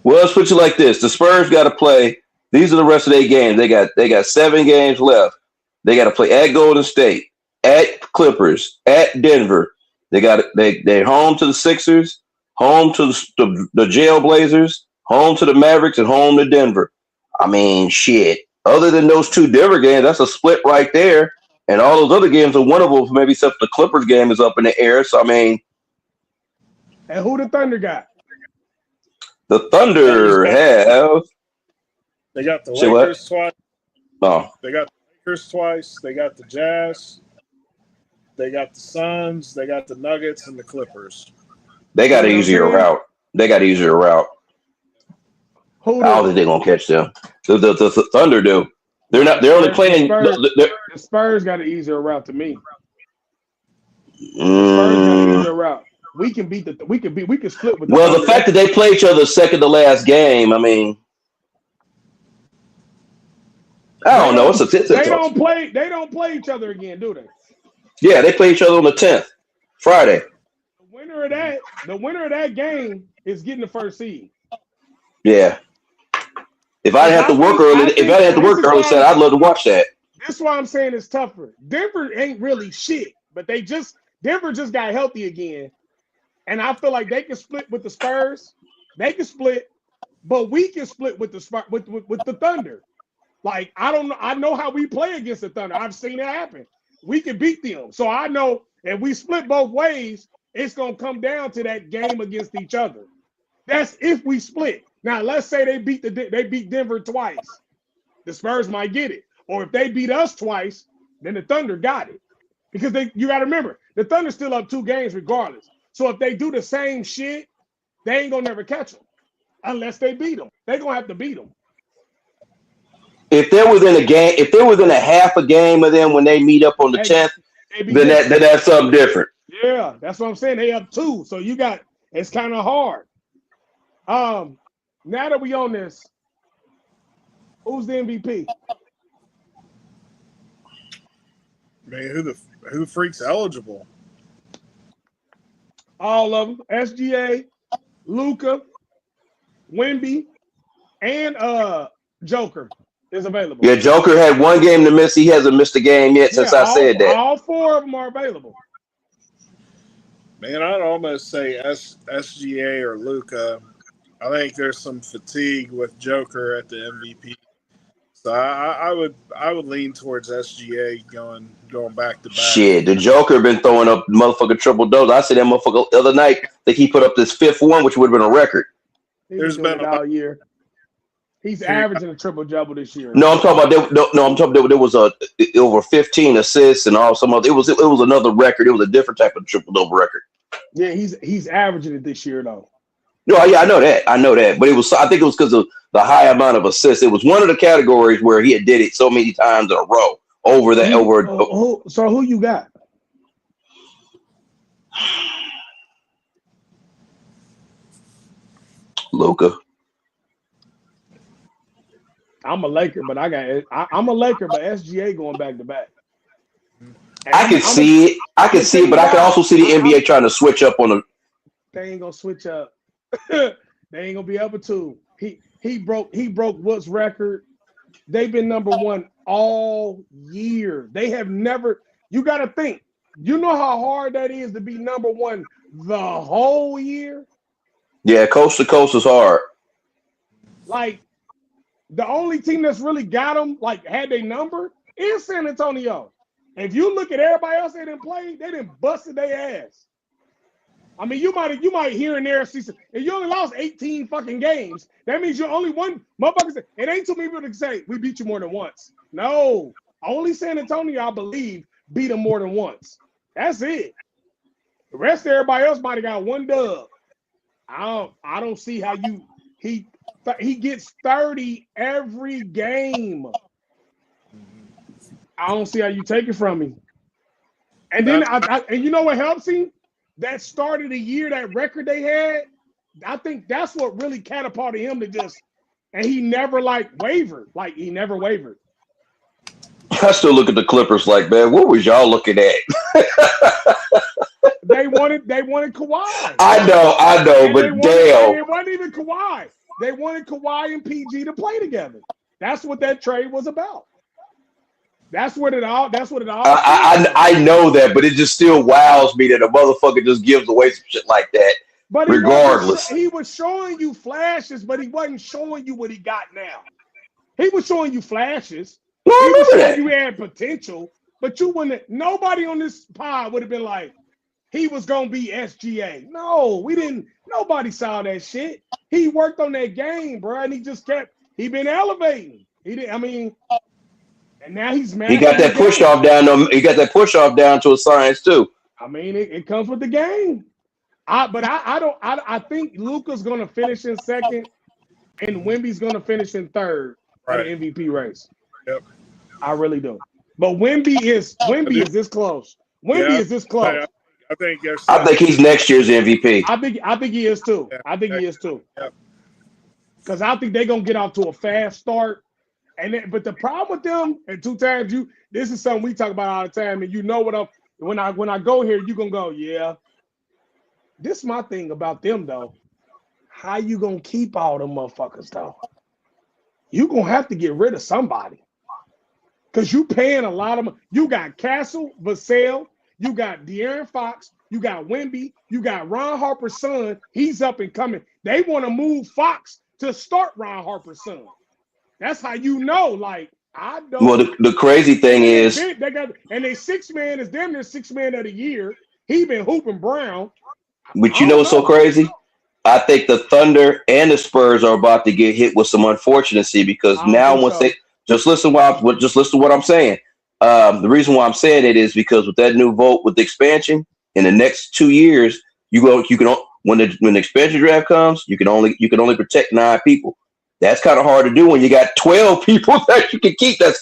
Speaker 4: Well, let's put it like this: the Spurs got to play. These are the rest of their games. They got 7 games left. They got to play at Golden State, at Clippers, at Denver. They're home to the Sixers, home to the Jailblazers, home to the Mavericks, and home to Denver. I mean, shit. Other than those 2 Denver games, that's a split right there. And all those other games are winnable, maybe except the Clippers game is up in the air. So I mean,
Speaker 3: and who the Thunder got?
Speaker 4: The Thunder have.
Speaker 5: They got the Lakers twice.
Speaker 4: Oh.
Speaker 5: They got the Lakers twice. They got the Jazz. They got the Suns. They got the Nuggets and the Clippers.
Speaker 4: They got an easier route. I don't think they're gonna catch them. The Thunder do. They're not. They're only playing.
Speaker 3: The Spurs got an easier route to me. Spurs got an easier route. We can split with.
Speaker 4: The fact that they play each other second to last game, I mean, I don't know.
Speaker 3: They don't play each other again, do they?
Speaker 4: Yeah, they play each other on the 10th, Friday.
Speaker 3: The winner of that game is getting the first seed.
Speaker 4: Yeah. If I didn't have to work early, I'd love to watch that.
Speaker 3: That's why I'm saying it's tougher. Denver ain't really shit, but Denver just got healthy again. And I feel like they can split with the Spurs. They can split, but we can split with the Thunder. Like, I don't know. I know how we play against the Thunder. I've seen it happen. We can beat them. So I know if we split both ways, it's gonna come down to that game against each other. That's if we split. Now, let's say they beat Denver twice. The Spurs might get it. Or if they beat us twice, then the Thunder got it. Because you got to remember, the Thunder's still up 2 games regardless. So if they do the same shit, they ain't gonna never catch them unless they beat them. They're gonna have to beat them.
Speaker 4: If they're within a half a game of them when they meet up on the 10th, then that's something different.
Speaker 3: Yeah, that's what I'm saying. They up 2, so it's kind of hard. Now that we on this, who's the MVP?
Speaker 5: Man, who freaks eligible?
Speaker 3: All of them. SGA, Luka, Wemby, and Joker is available.
Speaker 4: Yeah, Joker had 1 game to miss. He hasn't missed a game yet since I said that.
Speaker 3: All 4 of them are available.
Speaker 5: Man, I'd almost say SGA or Luka. I think there's some fatigue with Joker at the MVP. So I would lean towards SGA going back to back.
Speaker 4: Shit, the Joker been throwing up motherfucking triple doubles. I said that motherfucker the other night. I think he put up this 5th one, which would have been a record.
Speaker 3: There's been all year. He's averaging a triple double this year.
Speaker 4: No, I'm talking about there was over 15 assists and all some other. It was another record. It was a different type of triple double record.
Speaker 3: Yeah, he's averaging it this year though.
Speaker 4: No, yeah, I know that. But I think it was because of the high amount of assists. It was one of the categories where he had did it so many times in a row over that.
Speaker 3: So who you got?
Speaker 4: Luka.
Speaker 3: I'm a Laker, but I'm a Laker, but SGA going back to back.
Speaker 4: I can see it, but I can also see the NBA trying to switch up on them.
Speaker 3: They ain't gonna switch up. They ain't gonna be able to. He broke Wood's record. They've been number 1 all year. They have never. You got to think. You know how hard that is to be number 1 the whole year.
Speaker 4: Yeah, coast to coast is hard.
Speaker 3: Like the only team that's really got them, like had their number, is San Antonio. If you look at everybody else they didn't play, they didn't busted their ass. I mean, you might here and there see some, and you only lost 18 fucking games. That means you only won. Motherfuckers, it ain't too many people to say we beat you more than once. No, only San Antonio, I believe, beat them more than once. That's it. The rest of everybody else might have got 1 dub. I don't see how he gets 30 every game. I don't see how you take it from him. And then and you know what helps him? That start of the year, that record they had, I think that's what really catapulted him to just, and he never wavered. Like he never wavered.
Speaker 4: I still look at the Clippers like, man, what was y'all looking at?
Speaker 3: They wanted Kawhi.
Speaker 4: I know, but damn.
Speaker 3: It wasn't even Kawhi. They wanted Kawhi and PG to play together. That's what that trade was about. That's what it all. I
Speaker 4: know that, but it just still wows me that a motherfucker just gives away some shit like that.
Speaker 3: But
Speaker 4: regardless,
Speaker 3: he was showing you flashes, but he wasn't showing you what he got now. He was showing you flashes.
Speaker 4: No,
Speaker 3: he was showing
Speaker 4: that.
Speaker 3: You had potential, but you wouldn't. Nobody on this pod would have been like, he was gonna be SGA. No, we didn't. Nobody saw that shit. He worked on that game, bro, and he been elevating. He did. I mean. And now he's mad.
Speaker 4: He got that push off down. He got that push off down to a science too.
Speaker 3: I mean, it comes with the game. I think Luka's gonna finish in second, and Wemby's gonna finish in third for the MVP race.
Speaker 5: Yep.
Speaker 3: I really do. But Wemby is this close. Wemby is this close.
Speaker 5: I
Speaker 4: think he's next year's MVP.
Speaker 3: I think he is too. I think he is too.
Speaker 5: Yep.
Speaker 3: Because I think they're gonna get off to a fast start. But the problem with them, and 2 times this is something we talk about all the time, and you know what when I go here, you're gonna go, yeah. This is my thing about them though. How you gonna keep all them motherfuckers though? You gonna have to get rid of somebody. Cause you paying a lot of money. You got Castle, Vassell, you got De'Aaron Fox, you got Wemby, you got Ron Harper's son. He's up and coming. They want to move Fox to start Ron Harper's son. That's how you know, like, I don't.
Speaker 4: Well, the crazy thing is,
Speaker 3: they got, and they 6 man is damn near 6 man of the year. He been hooping Brown.
Speaker 4: But you know what's so crazy? I think the Thunder and the Spurs are about to get hit with some unfortunacy because now once they just listen to what I'm saying. The reason why I'm saying it is because with that new vote with the expansion in the next 2 years, when the expansion draft comes, you can only protect 9 people. That's kind of hard to do when you got 12 people that you can keep. That's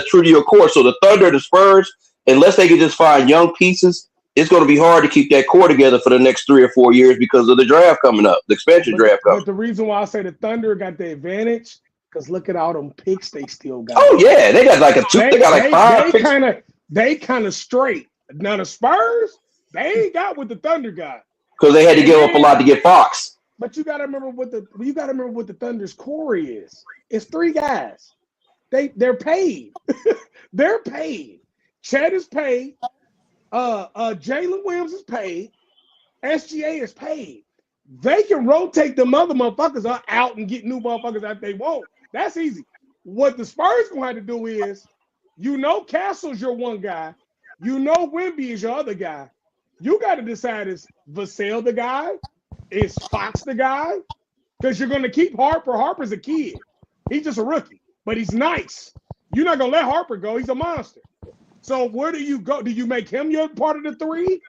Speaker 4: true to your core. So the Thunder, the Spurs, unless they can just find young pieces, it's going to be hard to keep that core together for the next 3 or 4 years because of the draft coming up, the expansion draft coming.
Speaker 3: But the reason why I say the Thunder got the advantage, because look at all them picks they still got.
Speaker 4: Oh yeah, they got like they got like 5 picks.
Speaker 3: They kind of straight. Now the Spurs, they ain't got what the Thunder got.
Speaker 4: Because they had to give up a lot to get Fox.
Speaker 3: But you gotta remember what the Thunder's core is. It's 3 guys. They're paid. They're paid. Chet is paid. Jalen Williams is paid. SGA is paid. They can rotate them other motherfuckers out and get new motherfuckers that they want. That's easy. What the Spurs gonna have to do is, Castle's your one guy. Wemby is your other guy. You got to decide, is Vassell the guy? Is Fox the guy? Because you're going to keep Harper. Harper's a kid. He's just a rookie, but he's nice. You're not going to let Harper go. He's a monster. So where do you go? Do you make him your part of the 3?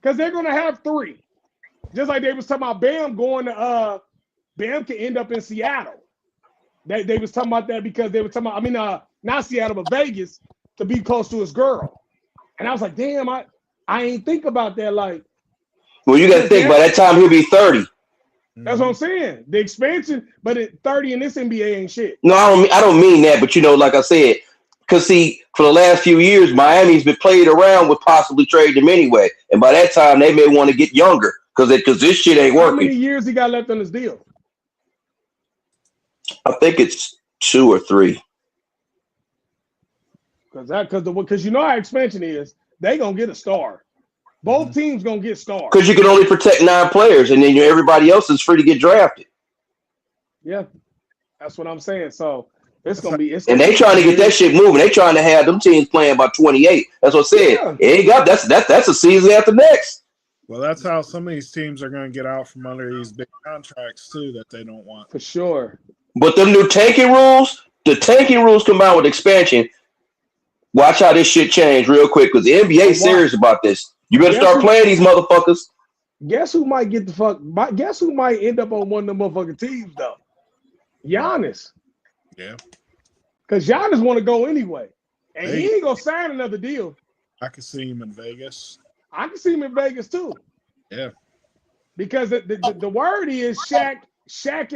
Speaker 3: Because they're going to have 3. Just like they was talking about Bam going to Bam can end up in Seattle. They was talking about that because they were talking about, not Seattle, but Vegas, to be close to his girl. And I was like, damn, I ain't think about that. Like,
Speaker 4: well, you got to think by that time he'll be 30.
Speaker 3: That's what I'm saying. The expansion, but at 30 in this NBA ain't shit.
Speaker 4: No, I don't mean that, but like I said, because see, for the last few years, Miami's been played around with possibly trading him anyway, and by that time they may want to get younger because this shit ain't working.
Speaker 3: How many years he got left on his deal?
Speaker 4: I think it's 2 or 3.
Speaker 3: Because how expansion is, they gonna get a star. Both teams gonna get stars.
Speaker 4: Because you can only protect 9 players, and then everybody else is free to get drafted.
Speaker 3: Yeah, that's what I'm saying. So it's gonna be.
Speaker 4: And they trying to get that shit moving. They trying to have them teams playing by 28. That's what I said.
Speaker 3: Yeah.
Speaker 4: It ain't got that's a season after next.
Speaker 5: Well, that's how some of these teams are going to get out from under these big contracts too that they don't want.
Speaker 3: For sure.
Speaker 4: But them new tanking rules, the tanking rules combined with expansion. Watch how this shit change real quick because the NBA serious about this. You better start playing these motherfuckers.
Speaker 3: Guess who might get the fuck? Guess who might end up on one of them motherfucking teams though? Giannis.
Speaker 5: Yeah.
Speaker 3: Because Giannis want to go anyway, and he ain't gonna sign another deal.
Speaker 5: I can see him in Vegas.
Speaker 3: I can see him in Vegas too.
Speaker 5: Yeah. Because
Speaker 3: the word is Shaq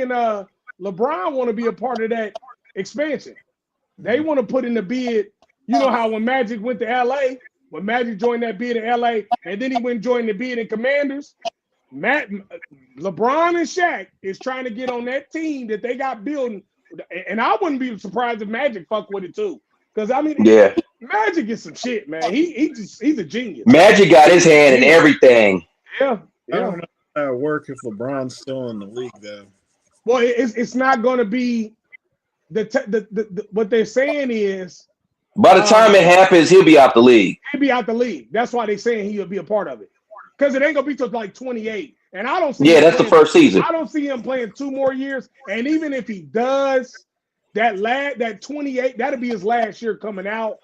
Speaker 3: and LeBron want to be a part of that expansion. They want to put in the bid. You know how when Magic went to LA, when Magic joined that bid in LA, and then he went and joined the bid in Commanders. LeBron and Shaq is trying to get on that team that they got building, and I wouldn't be surprised if Magic fuck with it too. Because Magic is some shit, man. He's a genius.
Speaker 4: Magic got his hand in everything.
Speaker 3: Yeah.
Speaker 5: I don't know how that would work if LeBron's still in the league though.
Speaker 3: Well, it's not going to be what they're saying is.
Speaker 4: By the time it happens, he'll be out the league.
Speaker 3: He'll be out the league. That's why they're saying he'll be a part of it. Because it ain't gonna be till like 28. And I don't see
Speaker 4: that's the first season.
Speaker 3: I don't see him playing 2 more years. And even if he does, that 28, that'll be his last year coming out.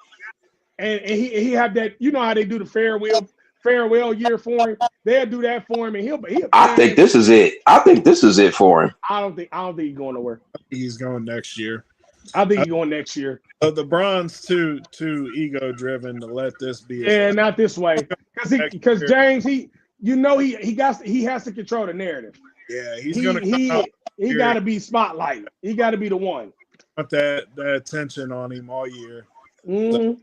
Speaker 3: And he have that, you know how they do the farewell year for him. They'll do that for him, and he'll
Speaker 4: I think this is it. I think this is it for him.
Speaker 3: I don't think he's going nowhere.
Speaker 5: He's going next year.
Speaker 3: I think he's going next year.
Speaker 5: The Bron's too ego driven to let this be.
Speaker 3: Not this way, because James he has to control the narrative.
Speaker 5: Yeah, he
Speaker 3: got to be spotlight. He got to be the one.
Speaker 5: Want that attention on him all year.
Speaker 3: Mm-hmm.
Speaker 5: So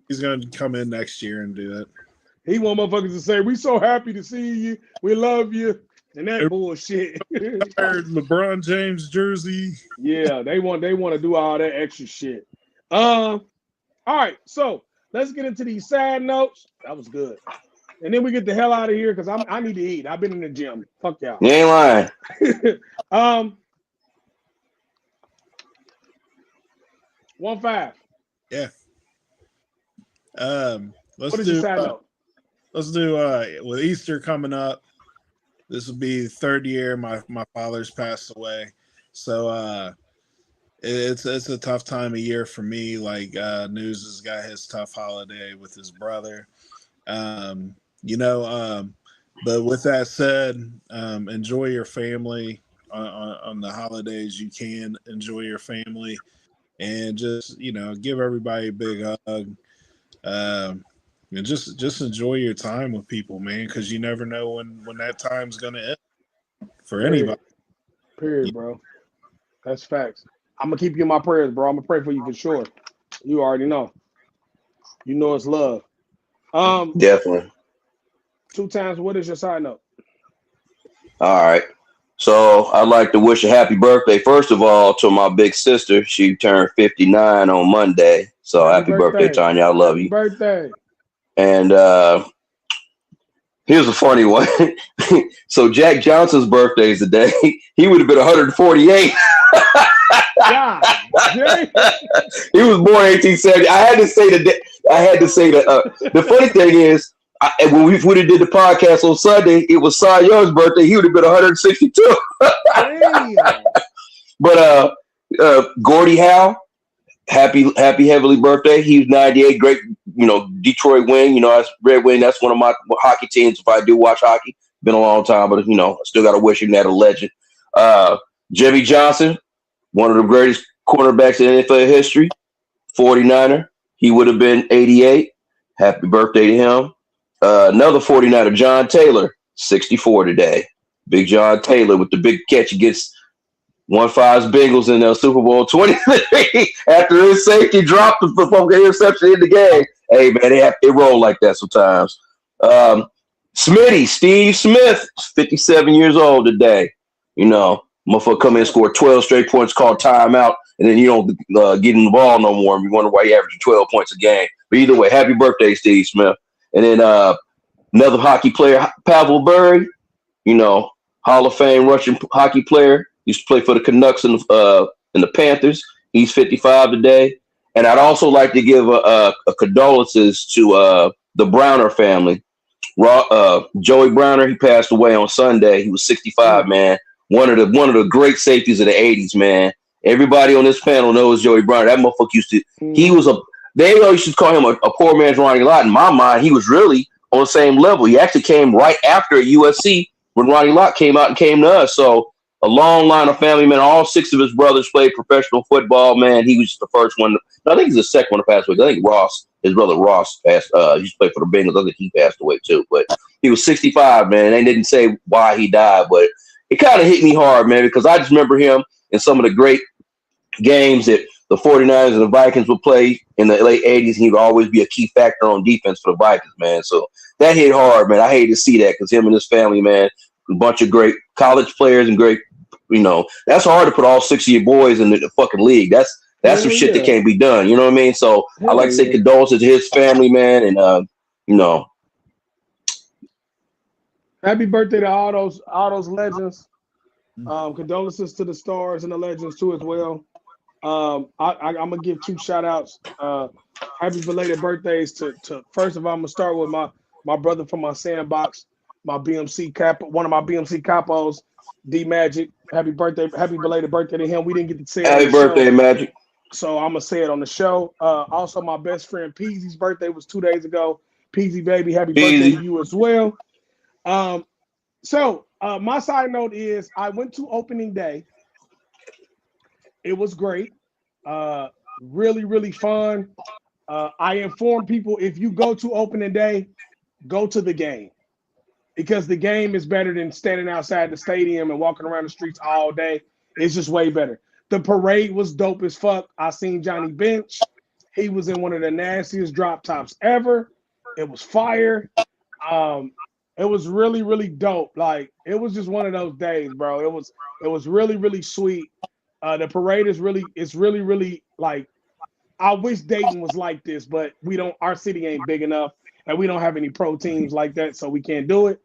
Speaker 5: he's going to come in next year and do that.
Speaker 3: He want motherfuckers to say, "We so happy to see you. We love you." And that bullshit.
Speaker 5: LeBron James jersey.
Speaker 3: Yeah, they want to do all that extra shit. All right, so let's get into these side notes. That was good. And then we get the hell out of here because I need to eat. I've been in the gym. Fuck y'all.
Speaker 4: You ain't lying.
Speaker 3: 1-5.
Speaker 5: Yeah. Let's
Speaker 3: What is
Speaker 5: do
Speaker 3: your side note?
Speaker 5: Let's do with Easter coming up. This will be the 3rd year my father's passed away. So it's a tough time of year for me. Like News has got his tough holiday with his brother. But with that said, enjoy your family on the holidays. You can enjoy your family and just, give everybody a big hug. And just enjoy your time with people, man, because you never know when that time's gonna end for anybody.
Speaker 3: Period, bro. That's facts. I'm gonna keep you in my prayers, bro. I'm gonna pray for you for sure. You already know. You know it's love.
Speaker 4: Definitely.
Speaker 3: 2 times. What is your sign up?
Speaker 4: All right. So I'd like to wish a happy birthday, first of all, to my big sister. She turned 59 on Monday. So happy birthday, Tanya. I love
Speaker 3: Happy
Speaker 4: you.
Speaker 3: birthday.
Speaker 4: And here's a funny one. So Jack Johnson's birthday is today. He would have been 148.
Speaker 3: God, Jay.
Speaker 4: He was born 1870. I had to say that. The funny thing is, when we would have did the podcast on Sunday, it was Cy Young's birthday. He would have been 162.
Speaker 3: Damn.
Speaker 4: But Gordie Howe, happy heavenly birthday. He was 98. Great, Detroit Wing. As Red Wing. That's one of my hockey teams. If I do watch hockey, been a long time, but I still got to wish him that a legend. Jimmy Johnson, one of the greatest cornerbacks in NFL history, 49er. He would have been 88. Happy birthday to him. Another 49er, John Taylor, 64 today. Big John Taylor with the big catch against 1-5's Bengals in the Super Bowl 23 after his safety dropped the interception in the game. Hey, man, they roll like that sometimes. Smitty, Steve Smith, 57 years old today. Motherfucker come in and score 12 straight points, called timeout, and then you don't get in the ball no more. And you wonder why he averaging 12 points a game. But either way, happy birthday, Steve Smith. And then another hockey player, Pavel Bure, Hall of Fame Russian hockey player. Used to play for the Canucks and the Panthers. He's 55 today. And I'd also like to give a condolences to the Browner family. Joey Browner, he passed away on Sunday. He was 65, man. One of the great safeties of the 80s, man. Everybody on this panel knows Joey Browner. That motherfucker they used to call him a poor man's Ronnie Lott. In my mind, he was really on the same level. He actually came right after USC when Ronnie Lott came out and came to us. So a long line of family, man. All 6 of his brothers played professional football, man. He was the first one. I think he's the second one to pass away. I think his brother Ross passed. He used to play for the Bengals. I think he passed away too. But he was 65, man. They didn't say why he died, but it kind of hit me hard, man, because I just remember him in some of the great games that the 49ers and the Vikings would play in the late 80s, and he would always be a key factor on defense for the Vikings, man. So that hit hard, man. I hate to see that because him and his family, man, a bunch of great college players and great, that's hard to put all 6 of your boys in the fucking league. That's some shit that can't be done. You know what I mean? So I like to say condolences to his family, man, and
Speaker 3: Happy birthday to all those legends. Condolences to the stars and the legends too as well. I'm gonna give 2 shout outs. Happy belated birthdays to first of all, I'm gonna start with my brother from my sandbox, my BMC cap, one of my BMC capos, D Magic. Happy belated birthday to him. We didn't get to say it.
Speaker 4: Happy birthday, Magic. So
Speaker 3: I'm gonna say it on the show. Also, my best friend Peasy's birthday was 2 days ago. Peasy baby, happy birthday to you as well. So my side note is I went to opening day. It was great. Really, really fun. I inform people if you go to opening day, go to the game because the game is better than standing outside the stadium and walking around the streets all day. It's just way better. The parade was dope as fuck. I seen Johnny Bench. He was in one of the nastiest drop tops ever. It was fire. It was really, really dope. Like it was just one of those days, bro. It was really, really sweet. The parade is really like, I wish Dayton was like this, but our city ain't big enough and we don't have any pro teams like that, so we can't do it.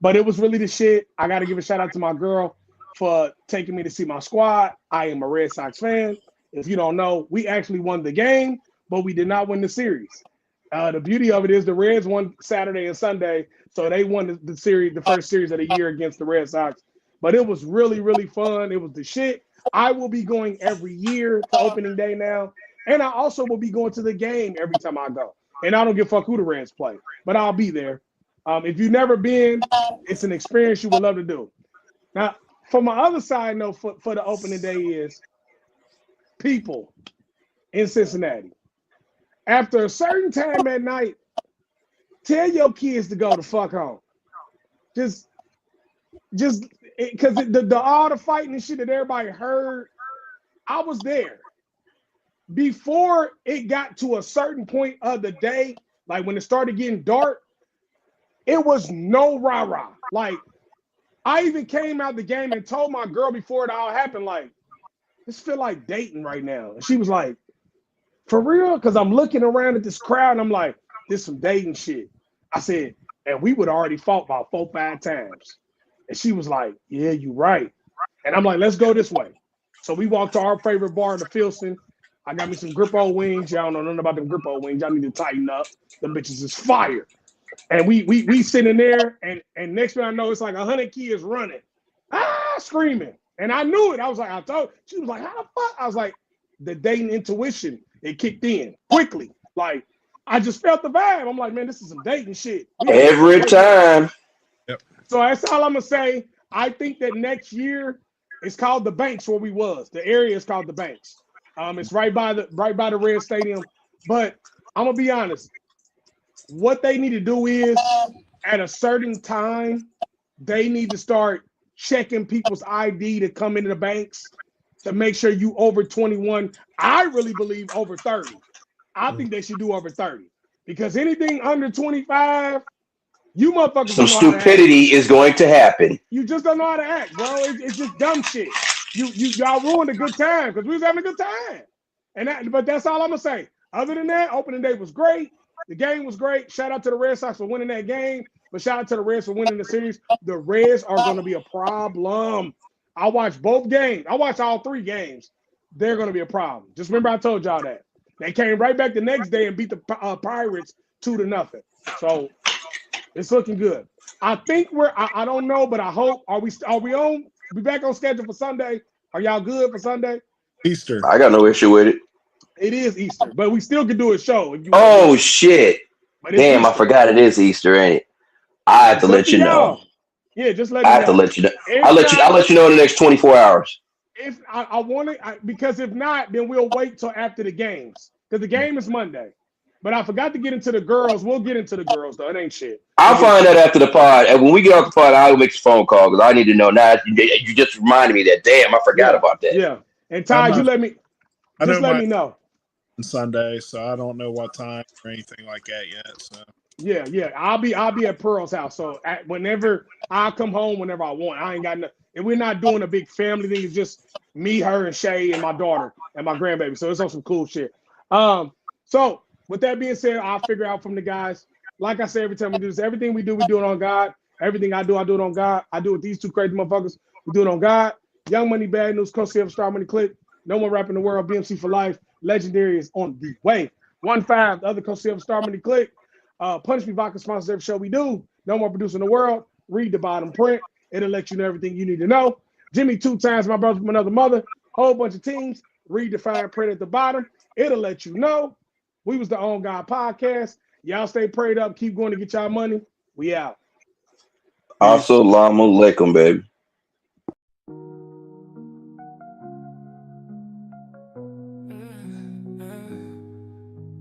Speaker 3: But it was really the shit. I got to give a shout out to my girl for taking me to see my squad. I am a Red Sox fan. If you don't know, we actually won the game, but we did not win the series. The beauty of it is the Reds won Saturday and Sunday, so they won the series, the first series of the year against the Red Sox. But it was really, really fun. It was the shit. I will be going every year to opening day now, and I also will be going to the game every time I go. And I don't give a fuck who the Reds play, but I'll be there. If you've never been, it's an experience you would love to do. Now, for my other side note for the opening day is people in Cincinnati. After a certain time at night, tell your kids to go the fuck home. Just because the all the fighting and shit that everybody heard, I was there. Before it got to a certain point of the day, like when it started getting dark, it was no rah-rah. Like, I even came out the game and told my girl before it all happened, like, this feel like dating right now. And she was like, for real? Because I'm looking around at this crowd and I'm like, this some dating shit. I said, and we would already fought about 4-5 times. And she was like, yeah, you right. And I'm like, let's go this way. So we walked to our favorite bar in the Filson. I got me some Grippo wings. Y'all don't know nothing about them Grippo wings. Y'all need to tighten up. Them bitches is fire. And we sitting there, and next thing I know, it's like 100 kids running, screaming. And I knew it. I was like, I told. She was like, how the fuck? I was like, the dating intuition, it kicked in quickly. Like, I just felt the vibe. I'm like, man, this is some dating shit.
Speaker 4: Every time.
Speaker 5: Yep.
Speaker 3: So that's all I'm gonna say. I think that next year it's called the Banks where we was. The area is called the Banks. It's right by the Red Stadium. But I'm gonna be honest. What they need to do is at a certain time, they need to start checking people's ID to come into the banks to make sure you over 21. I really believe over 30. I think they should do over 30 because anything under 25, you motherfuckers.
Speaker 4: Some stupidity is going to happen.
Speaker 3: You just don't know how to act, bro. It's just dumb shit. Y'all ruined a good time because we was having a good time. But that's all I'm gonna say. Other than that, opening day was great. The game was great. Shout out to the Red Sox for winning that game, but shout out to the Reds for winning the series. The Reds are going to be a problem. I watched both games. I watched all 3 games. They're going to be a problem. Just remember I told y'all that. They came right back the next day and beat the Pirates 2-0. So it's looking good. I think I don't know, but I hope. Are we on? We back on schedule for Sunday? Are y'all good for Sunday?
Speaker 5: Easter.
Speaker 4: I got no issue with it.
Speaker 3: It is Easter, but we still could do a show. If you
Speaker 4: Oh shit! Damn,
Speaker 3: Easter.
Speaker 4: I forgot it is Easter, ain't it? I have to let you know.
Speaker 3: Yeah, just let me know.
Speaker 4: I have to let you know. I'll let you know in the next 24 hours.
Speaker 3: If I want it, because if not, then we'll wait till after the games. Because the game is Monday. But I forgot to get into the girls. We'll get into the girls though. It ain't shit.
Speaker 4: I'll find out after the pod. And when we get off the pod, I'll make a phone call because I need to know now. You just reminded me that. Damn, I forgot about that.
Speaker 3: Yeah. And Ty, you let me know.
Speaker 5: Sunday, so I don't know what time or anything like that yet. So
Speaker 3: yeah, I'll be at Pearl's house. So whenever I come home, whenever I want, I ain't got no. And we're not doing a big family thing. It's just me, her, and Shay, and my daughter and my grandbaby. So it's on some cool shit. So with that being said, I'll figure out from the guys. Like I say every time we do this, everything we do it on God. Everything I do it on God. I do it with these 2 crazy motherfuckers. We do it on God. Young Money, Bad News, Coach CF, Star Money Click. No one rap in the world. BMC for life. Legendary is on the way. 1-5, the other Coach CF, Star Money Click. Punch Me Vodka sponsors every show we do. No more producer in the world. Read the bottom print. It'll let you know everything you need to know. Jimmy 2 times, my brother from another mother. Whole bunch of teams. Read the fine print at the bottom. It'll let you know. We was the On God Podcast. Y'all stay prayed up. Keep going to get y'all money. We out.
Speaker 4: Assalamu alaikum, baby.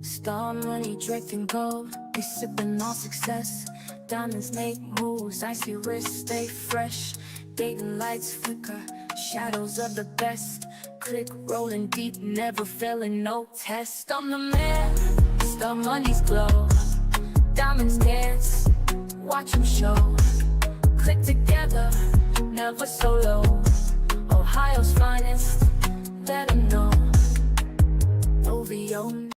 Speaker 2: Star money draping gold, we sipping on success. Diamonds make moves, icy wrists stay fresh. Dating lights flicker, shadows of the best. Click rolling deep, never failing, no test. I'm the man, star money's glow. Diamonds dance, watch them show. Click together, never solo. Ohio's finest, let them know. OVO.